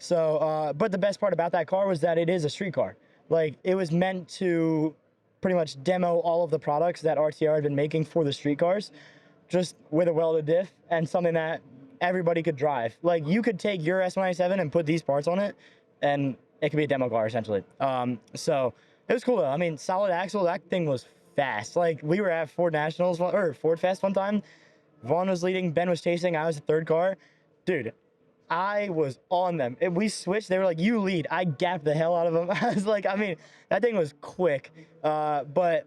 So, but the best part about that car was that it is a street car. Like, it was meant to pretty much demo all of the products that RTR had been making for the street cars, just with a welded diff and something that everybody could drive. Like, you could take your S197 and put these parts on it, and it could be a demo car, essentially. So it was cool, though. I mean, solid axle, that thing was fast. Like, we were at Ford Nationals, or Ford Fest one time. Vaughn was leading, Ben was chasing, I was the third car. Dude, I was on them. If we switched, they were like, you lead. I gapped the hell out of them. I was like, I mean, that thing was quick. But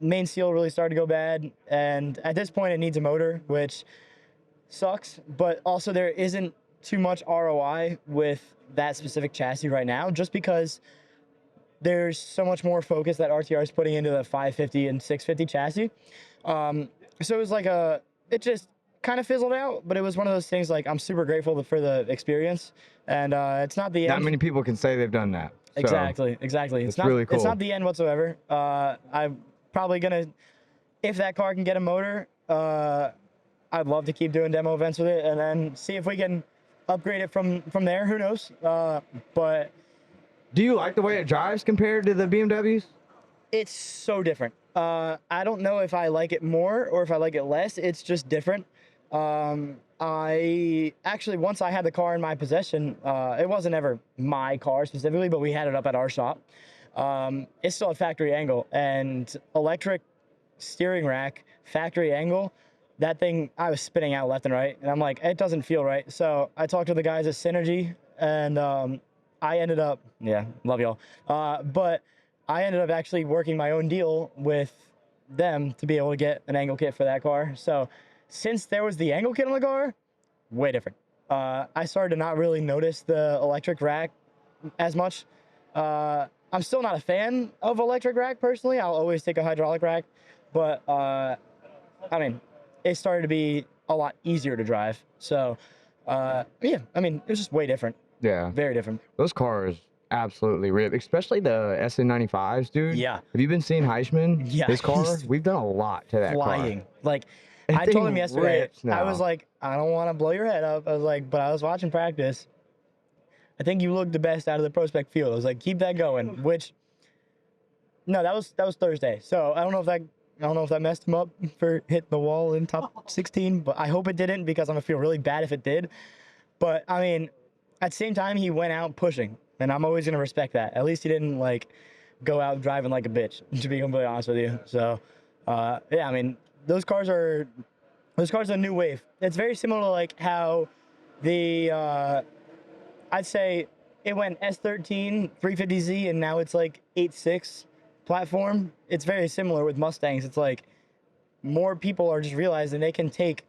main seal really started to go bad. And at this point, it needs a motor, which sucks. But also, there isn't too much ROI with that specific chassis right now, just because there's so much more focus that RTR is putting into the 550 and 650 chassis. So it was like it just kind of fizzled out, but it was one of those things, like, I'm super grateful for the experience, and it's not the end. Not many people can say they've done that. So Exactly. it's not really cool. It's not the end whatsoever. I'm probably gonna, if that car can get a motor, I'd love to keep doing demo events with it, and then see if we can upgrade it from there. Who knows? But do you like the way it drives compared to the BMWs? it's so different. I don't know if I like it more or if I like it less. It's just different. I actually, once I had the car in my possession, it wasn't ever my car specifically, but we had it up at our shop. It's still at factory angle, and electric steering rack, factory angle, that thing, I was spinning out left and right, and I'm like, it doesn't feel right. So I talked to the guys at Synergy, and I ended up, yeah, love y'all. But I ended up actually working my own deal with them to be able to get an angle kit for that car. So since there was the angle kit on the car, way different. I started to not really notice the electric rack as much. I'm still not a fan of electric rack personally. I'll always take a hydraulic rack, but I mean, it started to be a lot easier to drive. So yeah, I mean, it was just way different. Yeah. Very different. Those cars absolutely rip, especially the SN95s, dude. Yeah. Have you been seeing Heisman? Yeah, His car? he's We've done a lot to that Flying. car. Like, That I told thing him yesterday, rips I now. was like, I don't want to blow your head up. I was like, but I was watching practice. I think you looked the best out of the prospect field. I was like, keep that going. Which, no, that was Thursday. So I don't know if that messed him up for hitting the wall in top 16, but I hope it didn't, because I'm gonna feel really bad if it did. But I mean, at the same time, he went out pushing, and I'm always gonna respect that. At least he didn't like go out driving like a bitch, to be completely honest with you. So yeah, I mean, those cars are a new wave. It's very similar to like how the I'd say it went S13 350Z, and now it's like 8.6 platform. It's very similar with Mustangs. It's like more people are just realizing they can take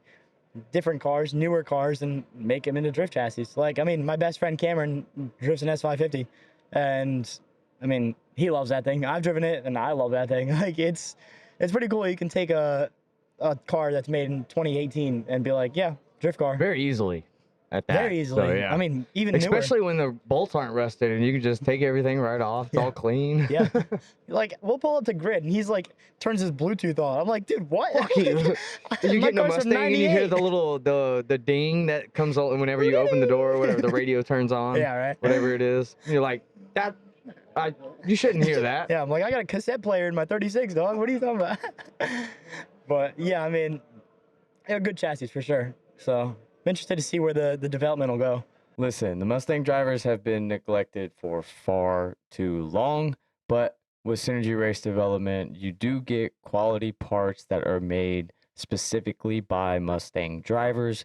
different cars, newer cars, and make them into drift chassis. Like, I mean, my best friend Cameron drifts an S550, and I mean, he loves that thing. I've driven it, and I love that thing. Like, it's pretty cool. You can take a car that's made in 2018 and be like, yeah, drift car. Very easily at that. Very easily. So, yeah. I mean, even especially when the bolts aren't rusted and you can just take everything right off. It's all clean. Yeah. Like, we'll pull up to grid, and he's like, turns his Bluetooth on. I'm like, dude, what? Fuck you. You My get in a car's from Mustang and you hear 98. the little the ding that comes on whenever you open the door or whatever, the radio turns on. Yeah, right. Whatever it is. And you're like, you shouldn't hear that. Yeah, I'm like, I got a cassette player in my 36, dog. What are you talking about? But yeah, I mean, they're good chassis for sure. So I'm interested to see where the development will go. Listen, the Mustang drivers have been neglected for far too long, but with Synergy Race Development, you do get quality parts that are made specifically by Mustang drivers.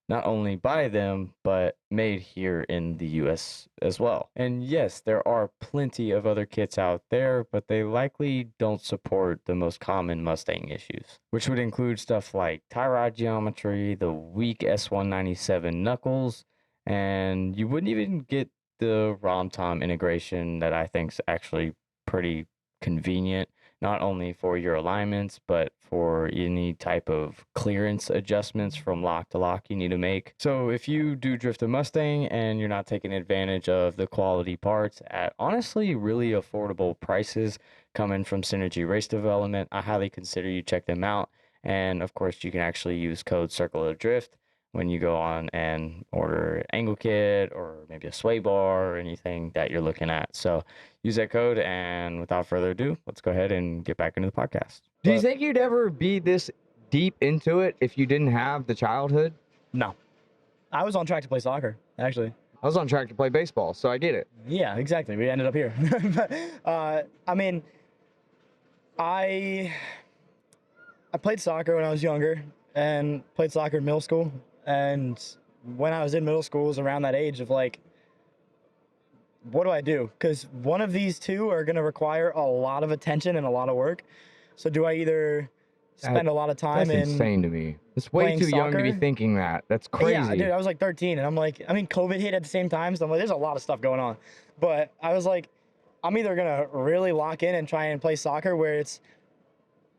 not only by them, but made here in the US as well. And yes, there are plenty of other kits out there, but they likely don't support the most common Mustang issues, which would include stuff like tie rod geometry, the weak S197 knuckles, and you wouldn't even get the ROM-TOM integration that I think is actually pretty convenient, not only for your alignments, but for any type of clearance adjustments from lock to lock you need to make. So if you do drift a Mustang and you're not taking advantage of the quality parts at honestly really affordable prices coming from Synergy Race Development, I highly consider you check them out. And of course, you can actually use code Circle of Drift when you go on and order angle kit or maybe a sway bar or anything that you're looking at. So use that code, and without further ado, let's go ahead and get back into the podcast. Do you think you'd ever be this deep into it if you didn't have the childhood? No. I was on track to play soccer, actually. I was on track to play baseball, so I get it. Yeah, exactly. We ended up here. I mean, I played soccer when I was younger and played soccer in middle school. And when I was in middle school, it was around that age of like, what do I do? Because one of these two are going to require a lot of attention and a lot of work. So do I either spend a lot of time That's insane to me. It's way playing too young to be soccer? thinking that. That's crazy. Yeah, dude, I was like 13, and I'm like, I mean, COVID hit at the same time, so I'm like, there's a lot of stuff going on. But I was like, I'm either gonna really lock in and try and play soccer where it's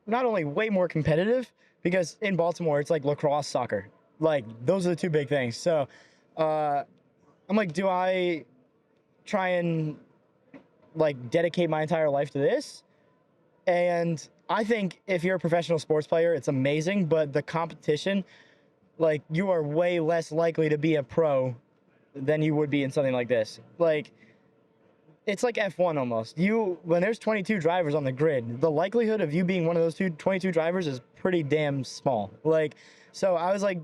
not only way more competitive, because in Baltimore it's like lacrosse soccer. Like, those are the two big things. So I'm like, do I try and like dedicate my entire life to this? And I think if you're a professional sports player, it's amazing, but the competition, like, you are way less likely to be a pro than you would be in something like this. Like, it's like F1 almost. When there's 22 drivers on the grid, the likelihood of you being one of those 22 drivers is pretty damn small. Like, so I was like,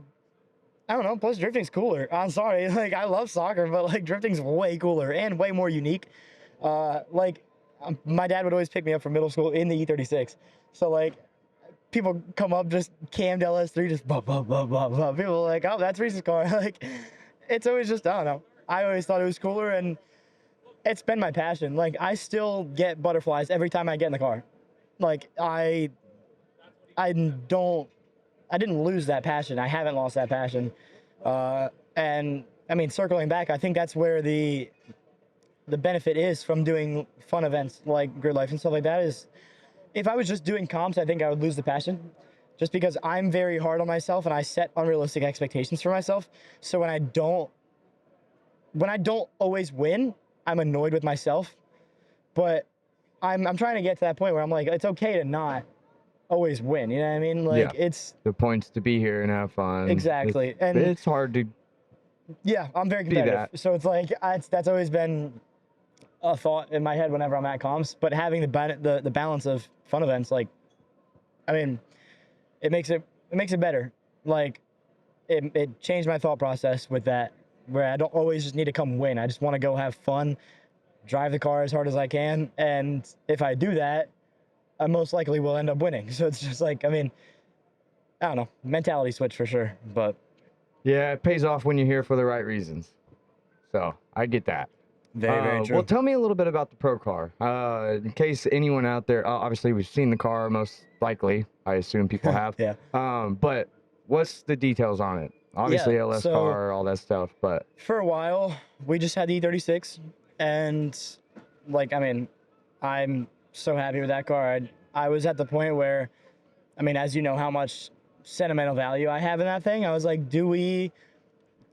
I don't know, plus drifting's cooler. I'm sorry, like, I love soccer, but like drifting's way cooler and way more unique. My dad would always pick me up from middle school in the E36. So like, people come up just cammed LS3, just blah, blah, blah, blah, blah. People are like, oh, that's Rhys's car. Like, it's always just, I don't know. I always thought it was cooler, and it's been my passion. Like, I still get butterflies every time I get in the car. Like, I didn't lose that passion. I haven't lost that passion. And I mean, circling back, I think that's where the benefit is from doing fun events like Grid Life and stuff like that is, if I was just doing comps, I think I would lose the passion, just because I'm very hard on myself and I set unrealistic expectations for myself. So when I don't always win, I'm annoyed with myself. But I'm trying to get to that point where I'm like, it's okay to not always win. You know what I mean? Like, Yeah. it's The point's to be here and have fun. exactly. And It's hard to. yeah, I'm very Be competitive. that. So it's like, that's always been a thought in my head whenever I'm at comps. But having the balance of fun events, like, I mean, it makes it better. Like, it changed my thought process with that, where I don't always just need to come win. I just want to go have fun, drive the car as hard as I can, and if I do that, I most likely will end up winning. So it's just like, I mean, I don't know, mentality switch for sure. But Yeah, it pays off when you're here for the right reasons. So I get that. very true. Well, tell me a little bit about the Pro Car. In case anyone out there, obviously we've seen the car most likely. I assume people have. Yeah. But what's the details on it? Obviously Yeah, LS so- car, all that stuff. But For a while, we just had the E36, and like, I mean, I'm so happy with that car. I was at the point where, I mean, as you know how much sentimental value I have in that thing, I was like, do we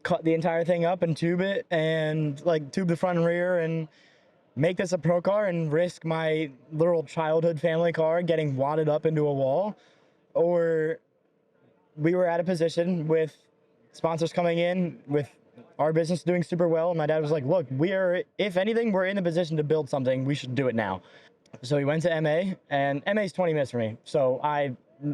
cut the entire thing up and tube it, and like tube the front and rear and make this a pro car and risk my literal childhood family car getting wadded up into a wall? Or we were at a position with sponsors coming in, with our business doing super well, and my dad was like, look, if anything, we're in the position to build something, we should do it now. So we went to MA, and MA's 20 minutes for me, so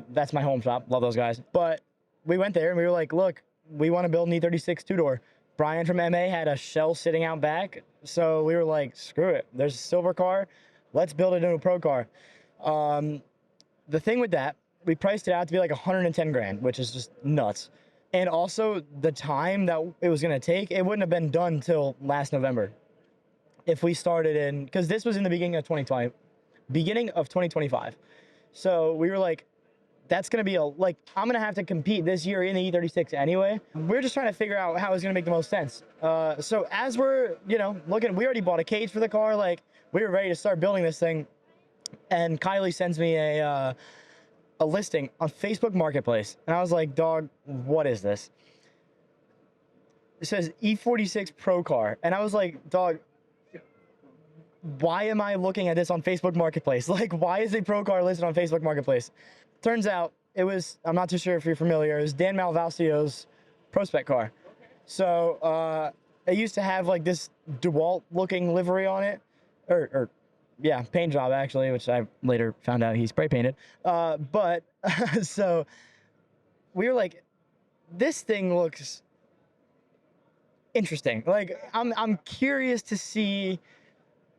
that's my home shop, love those guys. But we went there and we were like, look, we want to build an E36 two-door. Brian from MA had a shell sitting out back, so we were like, screw it, there's a silver car, let's build it into a pro car. The thing with that, we priced it out to be like 110 grand, which is just nuts. And also the time that it was going to take, it wouldn't have been done till last November. If we started in, because this was in the beginning of 2025. So we were like, that's going to be I'm going to have to compete this year in the E36 anyway. We're just trying to figure out how it's going to make the most sense. So as we're, looking, we already bought a cage for the car. Like, we were ready to start building this thing. And Kylie sends me a listing on Facebook Marketplace. And I was like, dog, what is this? It says E46 Pro Car. And I was like, dog, why am I looking at this on Facebook Marketplace? Like, why is a Pro Car listed on Facebook Marketplace? Turns out it was, I'm not too sure if you're familiar, it was Dan Malvasio's Pro Spec car. So it used to have like this DeWalt looking livery on it. Yeah, paint job actually, which I later found out he spray painted. But so we were like, this thing looks interesting. Like, I'm curious to see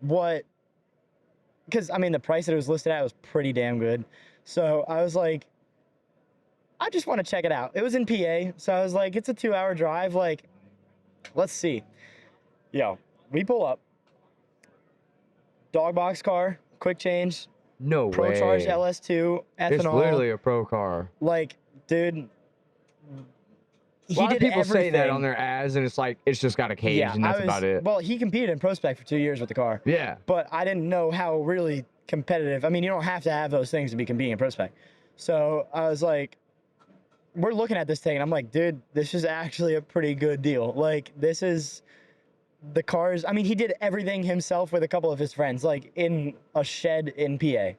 because I mean the price that it was listed at was pretty damn good. So I was like, I just want to check it out. It was in PA, so I was like, it's a 2-hour drive. Like, let's see. Yo, we pull up. Dog box car, quick change. No Pro way. Charged LS2, ethanol. It's literally a pro car. Like, dude. A lot of people say that on their ads, and it's like, it's just got a cage, and that's about it. Well, he competed in Pro Spec for 2 years with the car. Yeah. But I didn't know how really competitive. I mean, you don't have to have those things to be competing in Pro Spec. So I was like, we're looking at this thing, and I'm like, dude, this is actually a pretty good deal. Like, this is the cars. I mean, he did everything himself with a couple of his friends, like in a shed in PA.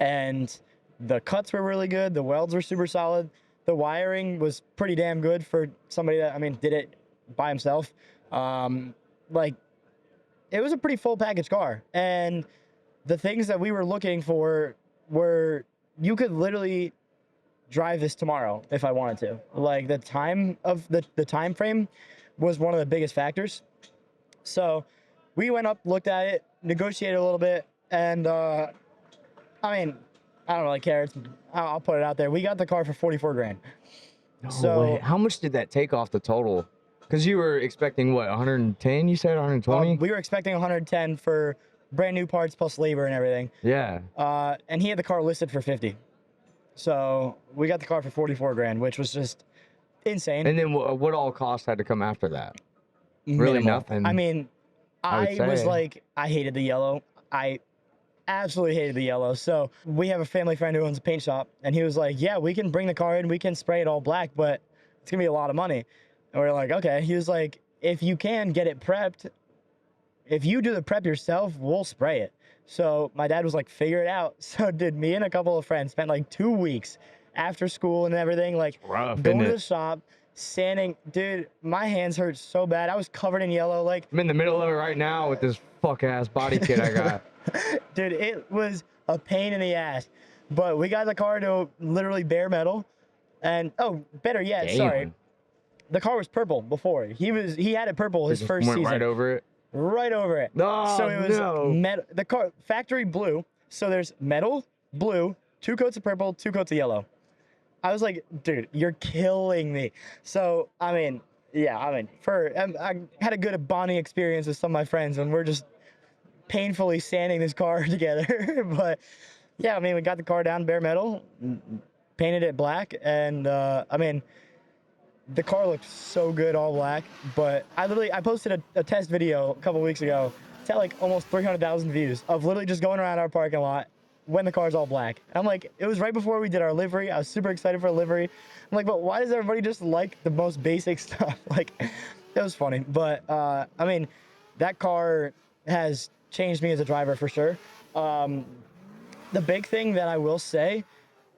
And the cuts were really good. The welds were super solid. The wiring was pretty damn good for somebody that, I mean, did it by himself. Like, it was a pretty full package car. And the things that we were looking for were, you could literally drive this tomorrow if I wanted to. Like, the time of the time frame was one of the biggest factors. So we went up, looked at it, negotiated a little bit, and I mean, I don't really care. I'll put it out there. We got the car for 44 grand. No way. How much did that take off the total? Because you were expecting what, 110? You said 120? We were expecting 110 for brand new parts plus labor and everything. Yeah. And he had the car listed for 50. So we got the car for 44 grand, which was just insane. And then what all costs had to come after that? Minimal. Really nothing. I mean, I was say. like, I hated the yellow. I absolutely hated the yellow. So we have a family friend who owns a paint shop, and he was like, yeah, we can bring the car in, we can spray it all black, but it's gonna be a lot of money. And we're like, okay. He was like, if you can get it prepped, if you do the prep yourself, we'll spray it. So my dad was like, figure it out. So did me and a couple of friends spent like 2 weeks after school and everything, like rough, going to isn't the shop, sanding. Dude, my hands hurt so bad. I was covered in yellow. Like, I'm in the middle of it right now with this fuck ass body kit I got. dude, it was a pain in the ass. But we got the car to literally bare metal. And oh, better yet, Damn. sorry. The car was purple before. He had it purple his Just first went season. right over it. Right over it. No, so it was no. metal. The car factory blue. So there's metal, blue, 2 coats of purple, 2 coats of yellow. I was like, dude, you're killing me. So I mean, yeah, I had a good bonding experience with some of my friends, and we're just painfully sanding this car together. But yeah, I mean, we got the car down bare metal, painted it black, and I mean, the car looked so good all black. But I posted a test video a couple weeks ago. It's had like almost 300,000 views of literally just going around our parking lot when the car's all black. And I'm like, it was right before we did our livery. I was super excited for a livery. I'm like, but why does everybody just like the most basic stuff? Like, it was funny. But I mean, that car has changed me as a driver for sure. The big thing that I will say,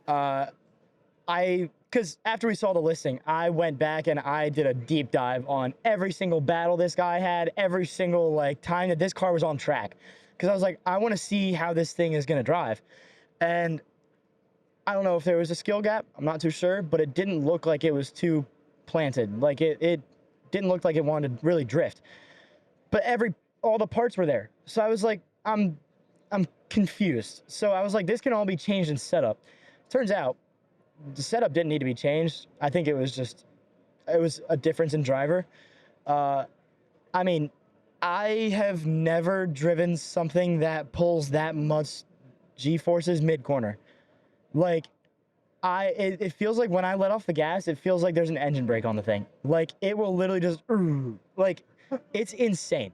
because after we saw the listing, I went back and I did a deep dive on every single battle this guy had, every single like time that this car was on track. Because I was like, I want to see how this thing is going to drive. And I don't know if there was a skill gap. I'm not too sure, but it didn't look like it was too planted. Like it didn't look like it wanted to really drift. But all the parts were there. So I was like, I'm confused. So I was like, this can all be changed in setup. Turns out the setup didn't need to be changed. I think it was just it was a difference in driver. I mean, I have never driven something that pulls that much G-forces mid-corner. Like, it feels like when I let off the gas, it feels like there's an engine brake on the thing. Like, it will literally just, like, it's insane.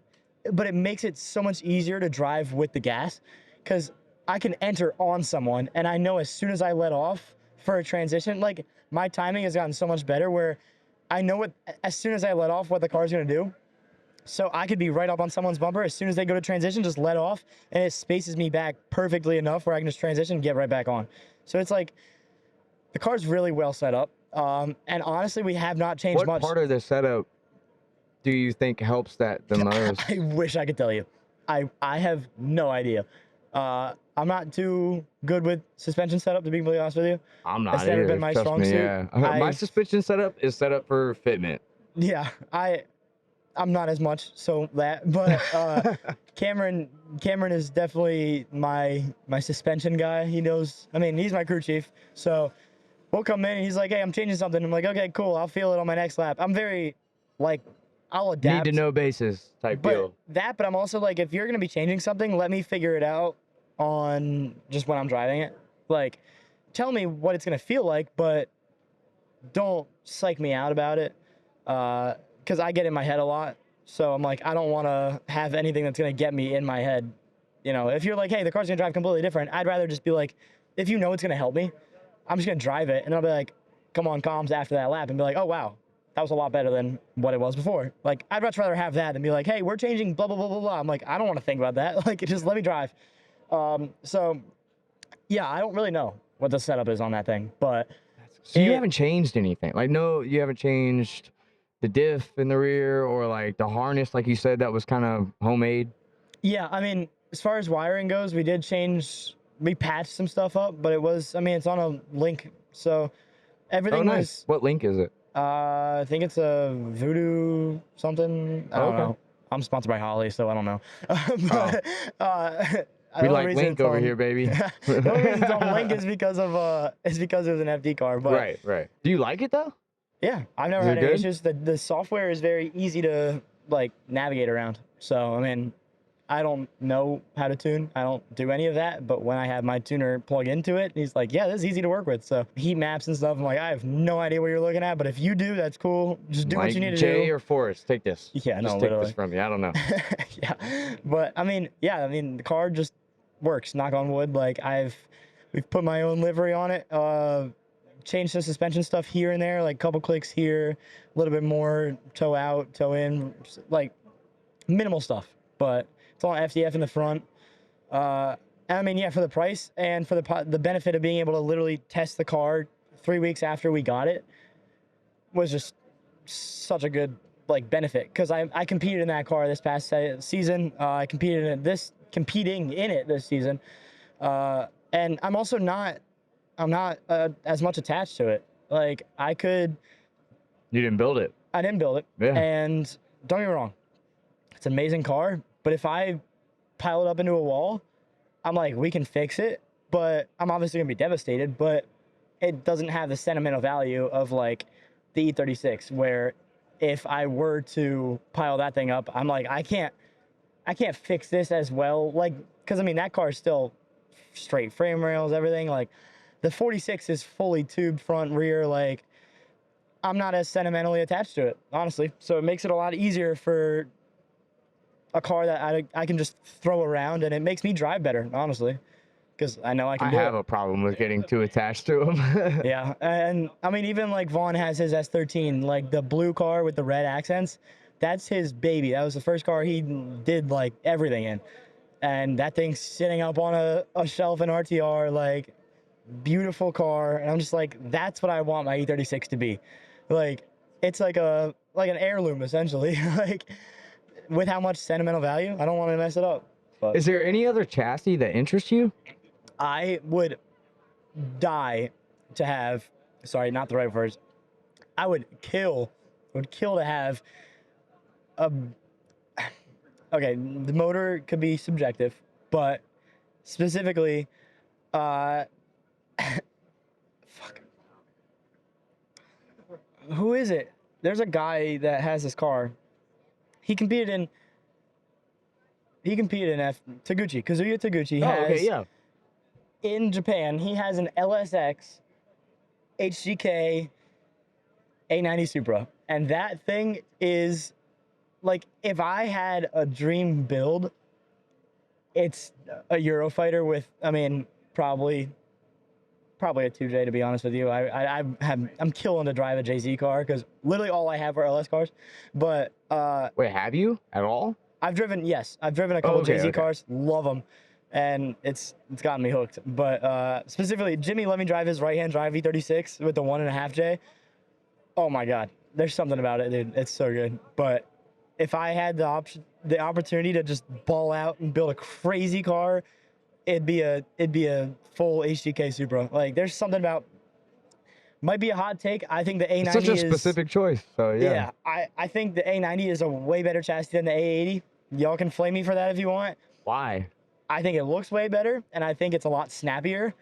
But it makes it so much easier to drive with the gas because I can enter on someone, and I know as soon as I let off for a transition, like, my timing has gotten so much better where I know as soon as I let off what the car's gonna do. So I could be right up on someone's bumper. As soon as they go to transition, just let off, and it spaces me back perfectly enough where I can just transition and get right back on. So it's like, the car's really well set up. And honestly, we have not changed much. What part of the setup do you think helps that the most? I wish I could tell you. I have no idea. I'm not too good with suspension setup, to be completely honest with you. I'm not It's never either, been my trust strong me, suit. yeah. My suspension setup is set up for fitment. Yeah, I'm not as much so that, but Cameron is definitely my suspension guy. He knows. I mean, he's my crew chief, so we'll come in and he's like, "Hey, I'm changing something." I'm like, "Okay, cool. I'll feel it on my next lap." I'm very like, I'll adapt. Need to know basis type deal. But I'm also like, if you're gonna be changing something, let me figure it out on just when I'm driving it. Like, tell me what it's gonna feel like, but don't psych me out about it. Because I get in my head a lot. So I'm like, I don't want to have anything that's going to get me in my head. You know, if you're like, hey, the car's going to drive completely different, I'd rather just be like, if you know it's going to help me, I'm just going to drive it. And I'll be like, come on, comms after that lap and be like, oh, wow, that was a lot better than what it was before. Like, I'd much rather have that than be like, hey, we're changing blah, blah, blah, blah, blah. I'm like, I don't want to think about that. Like, just let me drive. So, yeah, I don't really know what the setup is on that thing. But so you haven't changed anything? Like, no, you haven't changed the diff in the rear or like the harness, like you said, that was kind of homemade? Yeah, I mean, as far as wiring goes, we patched some stuff up, but it's on a link, so everything was. What link is it? I think it's a Voodoo something. I don't know. I'm sponsored by Holly, so I don't know. We like Link over here, baby. The only reason it's on Link is because it was an FD car. But right. Do you like it though? Yeah, I've never had any issues. The software is very easy to like navigate around. So I mean, I don't know how to tune. I don't do any of that. But when I have my tuner plug into it, he's like, "Yeah, this is easy to work with." So heat maps and stuff. I'm like, I have no idea what you're looking at, but if you do, that's cool. Just do what you need to do. Jay or Forrest, take this. Yeah, just take this from me. I don't know. Yeah, but I mean, the car just works. Knock on wood. Like we've put my own livery on it. Changed the suspension stuff here and there, like a couple clicks here, a little bit more toe out, toe in, like minimal stuff, but it's all FDF in the front. I mean, yeah, for the price and for the benefit of being able to literally test the car 3 weeks after we got it was just such a good like benefit because I competed in that car this past season. I competing in it this season, and I'm also not. I'm not as much attached to it. Like, You didn't build it. I didn't build it. Yeah. And don't get me wrong, it's an amazing car, but if I pile it up into a wall, I'm like, we can fix it, but I'm obviously gonna be devastated, but it doesn't have the sentimental value of like the E36, where if I were to pile that thing up, I'm like, I can't fix this as well. Like, cause I mean, that car is still straight frame rails, everything. Like, the 46 is fully tubed front, rear. Like, I'm not as sentimentally attached to it, honestly. So it makes it a lot easier for a car that I can just throw around, and it makes me drive better, honestly, because I know I can do it. I have a problem with getting too attached to them. Yeah, and I mean, even like Vaughn has his S13, like the blue car with the red accents. That's his baby. That was the first car he did like everything in. And that thing's sitting up on a shelf in RTR, like, beautiful car, and I'm just like, that's what I want my E36 to be. Like, it's like an heirloom essentially. Like, with how much sentimental value, I don't want to mess it up. But is there any other chassis that interests you? I would die to have, sorry, not the right words. I would kill to have a, okay, the motor could be subjective, but specifically, fuck. Who is it? there's a guy that has this car. He competed in Taguchi, Kazuya Taguchi Oh, has okay, yeah. in Japan, he has an LSX HGK A90 Supra. And that thing is like, if I had a dream build, it's a Eurofighter with, I mean, probably a 2J, to be honest with you. I'm killing to drive a JZ car because literally all I have are LS cars. But Wait, have you at all? I've driven a couple okay, JZ okay. cars, love them, and it's gotten me hooked. But specifically, Jimmy let me drive his right-hand drive E36 with the 1.5J. Oh my God, there's something about it, dude. It's so good. But if I had the opportunity to just ball out and build a crazy car, it'd be a full HGK Supra. Like, there's something about, might be a hot take. I think the A90 It's such a specific choice. So yeah. I think the A90 is a way better chassis than the A80. Y'all can flame me for that if you want. Why? I think it looks way better, and I think it's a lot snappier.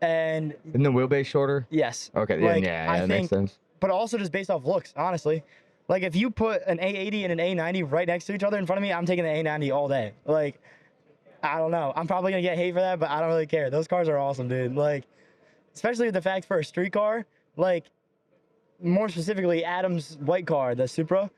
And Isn't the wheelbase shorter? yes. Okay, like, yeah, that makes sense. But also just based off looks, honestly. Like, if you put an A80 and an A90 right next to each other in front of me, I'm taking the A90 all day. Like, I don't know. I'm probably going to get hate for that, but I don't really care. Those cars are awesome, dude. Like, especially with the fact for a street car, like, more specifically, Adam's white car, the Supra,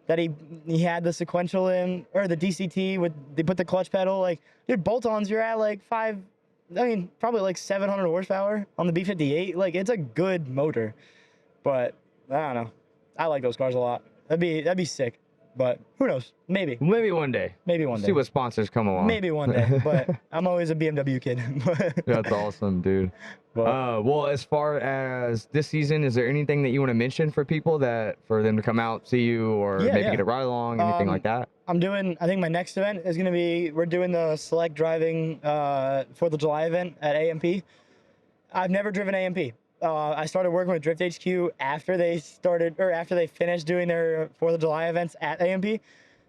that he had the sequential in, or the DCT with, they put the clutch pedal. Like, dude, bolt-ons, you're at like probably like 700 horsepower on the B58. Like, it's a good motor. But I don't know. I like those cars a lot. That'd be sick. But who knows? Maybe. Maybe one day. Maybe one day. See what sponsors come along. Maybe one day. But I'm always a BMW kid. That's awesome, dude. But, well, as far as this season, is there anything that you want to mention for people for them to come out, see you, or maybe get a ride along, anything like that? I think my next event is going to be, we're doing the select driving 4th of July event at AMP. I've never driven AMP. I started working with Drift HQ after they finished doing their 4th of July events at AMP.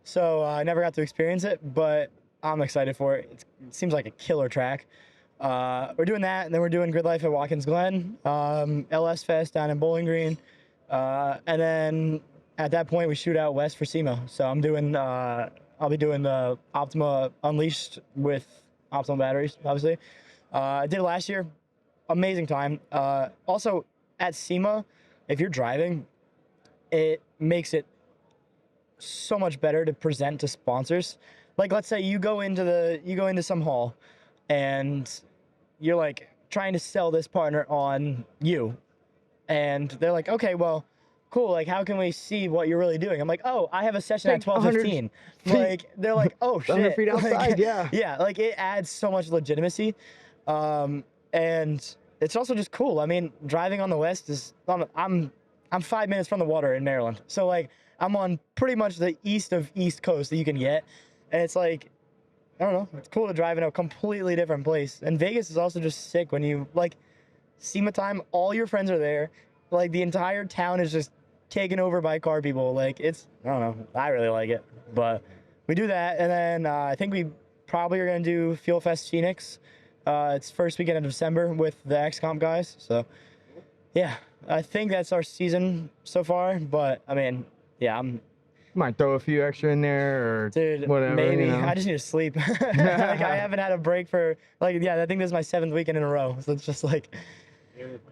So I never got to experience it, but I'm excited for it. It seems like a killer track. We're doing that, and then we're doing Grid Life at Watkins Glen, LS Fest down in Bowling Green, and then at that point we shoot out west for SEMA. So I'll be doing the Optima Unleashed with Optima batteries, obviously. I did it last year. Amazing time. Also, at SEMA, if you're driving, it makes it so much better to present to sponsors. Like, let's say you go into some hall, and you're like trying to sell this partner on you, and they're like, okay, well, cool. Like, how can we see what you're really doing? I'm like, oh, I have a session at 12:15. Like, they're like, oh shit. 100 feet outside, like, yeah. Yeah, like, it adds so much legitimacy. And it's also just cool. I mean, driving on the west is, I'm 5 minutes from the water in Maryland. So, like, I'm on pretty much the east coast that you can get. And it's like, I don't know, it's cool to drive in a completely different place. And Vegas is also just sick when you, like, SEMA time, all your friends are there. Like, the entire town is just taken over by car people. Like, it's, I don't know, I really like it. But we do that, and then I think we probably are going to do Fuel Fest Phoenix. It's first weekend of December with the XComp guys. So, yeah, I think that's our season so far. But, I mean, yeah, Might throw a few extra in there or dude, whatever. maybe. You know? I just need to sleep. Like, I haven't had a break for, like, yeah, I think this is my 7th weekend in a row. So it's just like,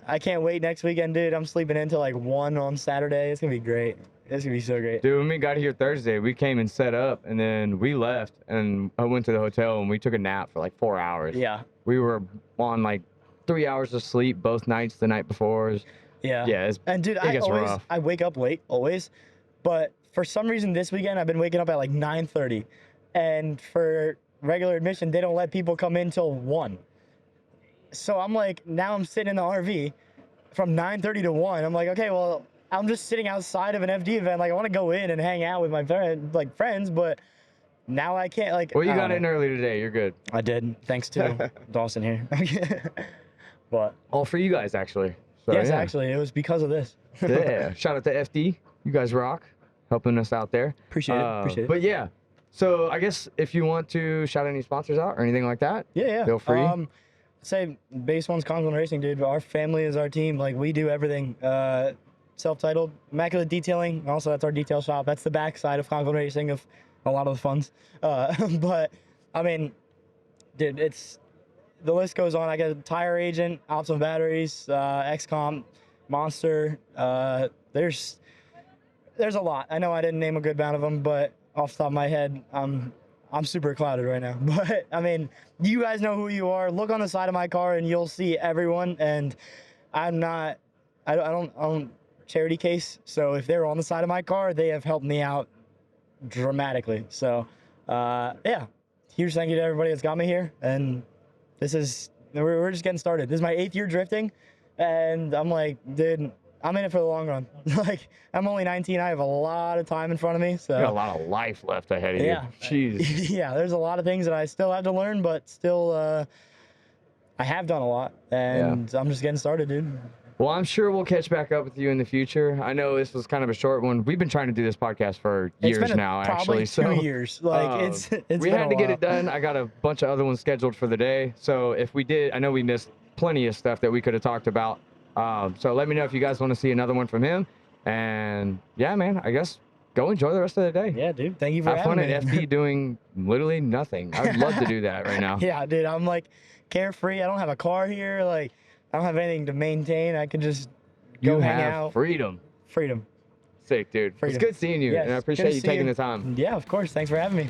I can't wait next weekend, dude. I'm sleeping until like 1 on Saturday. It's going to be great. It's going to be so great. Dude, when we got here Thursday, we came and set up, and then we left, and I went to the hotel, and we took a nap for like 4 hours. Yeah. We were on like 3 hours of sleep both nights the night before. Yeah. Yeah, and dude, it gets rough. I wake up late, always. But for some reason this weekend, I've been waking up at like 9:30. And for regular admission, they don't let people come in till 1. So I'm like, now I'm sitting in the RV from 9:30 to 1. I'm like, okay, well, I'm just sitting outside of an FD event. Like, I want to go in and hang out with my friends, but now I can't. Like, Well, you got in early today. You're good. I did, thanks to Dawson here. But All for you guys, actually. So, yes, yeah. actually, it was because of this. Yeah. Shout out to FD. You guys rock, helping us out there. Appreciate it. But yeah, so I guess if you want to shout any sponsors out or anything like that, Yeah. feel free. Say Base One's Conklin Racing, dude. Our family is our team. Like, we do everything. self-titled. Immaculate Detailing. Also, that's our detail shop. That's the back side of Conklin Racing of a lot of the funds. But I mean, dude, the list goes on. I got a tire agent, Optima Batteries, XComp, Monster. There's a lot. I know I didn't name a good amount of them, but off the top of my head, I'm super clouded right now. But I mean, you guys know who you are. Look on the side of my car and you'll see everyone. And I don't charity case. So if they're on the side of my car, they have helped me out dramatically. So yeah, huge thank you to everybody that's got me here. And we're just getting started. This is my 8th year drifting. And I'm like, dude, I'm in it for the long run. Like, I'm only 19. I have a lot of time in front of me. So You got a lot of life left ahead of you. Jeez. Yeah, there's a lot of things that I still have to learn, but still, I have done a lot, and I'm just getting started, dude. Well, I'm sure we'll catch back up with you in the future. I know this was kind of a short one. We've been trying to do this podcast for years now, probably actually. 2 years. Like it's we had to get it done. I got a bunch of other ones scheduled for the day. So if we did, I know we missed plenty of stuff that we could have talked about. So let me know if you guys want to see another one from him. And yeah, man, I guess go enjoy the rest of the day. Yeah, dude. Thank you for having me. Have fun at FD doing literally nothing. I would love to do that right now. Yeah, dude. I'm like carefree. I don't have a car here. Like, I don't have anything to maintain. I can just go hang out. Freedom. Freedom. Sick, dude. Freedom. It's good seeing you, Yes, and I appreciate you taking you. the time. Yeah, of course. Thanks for having me.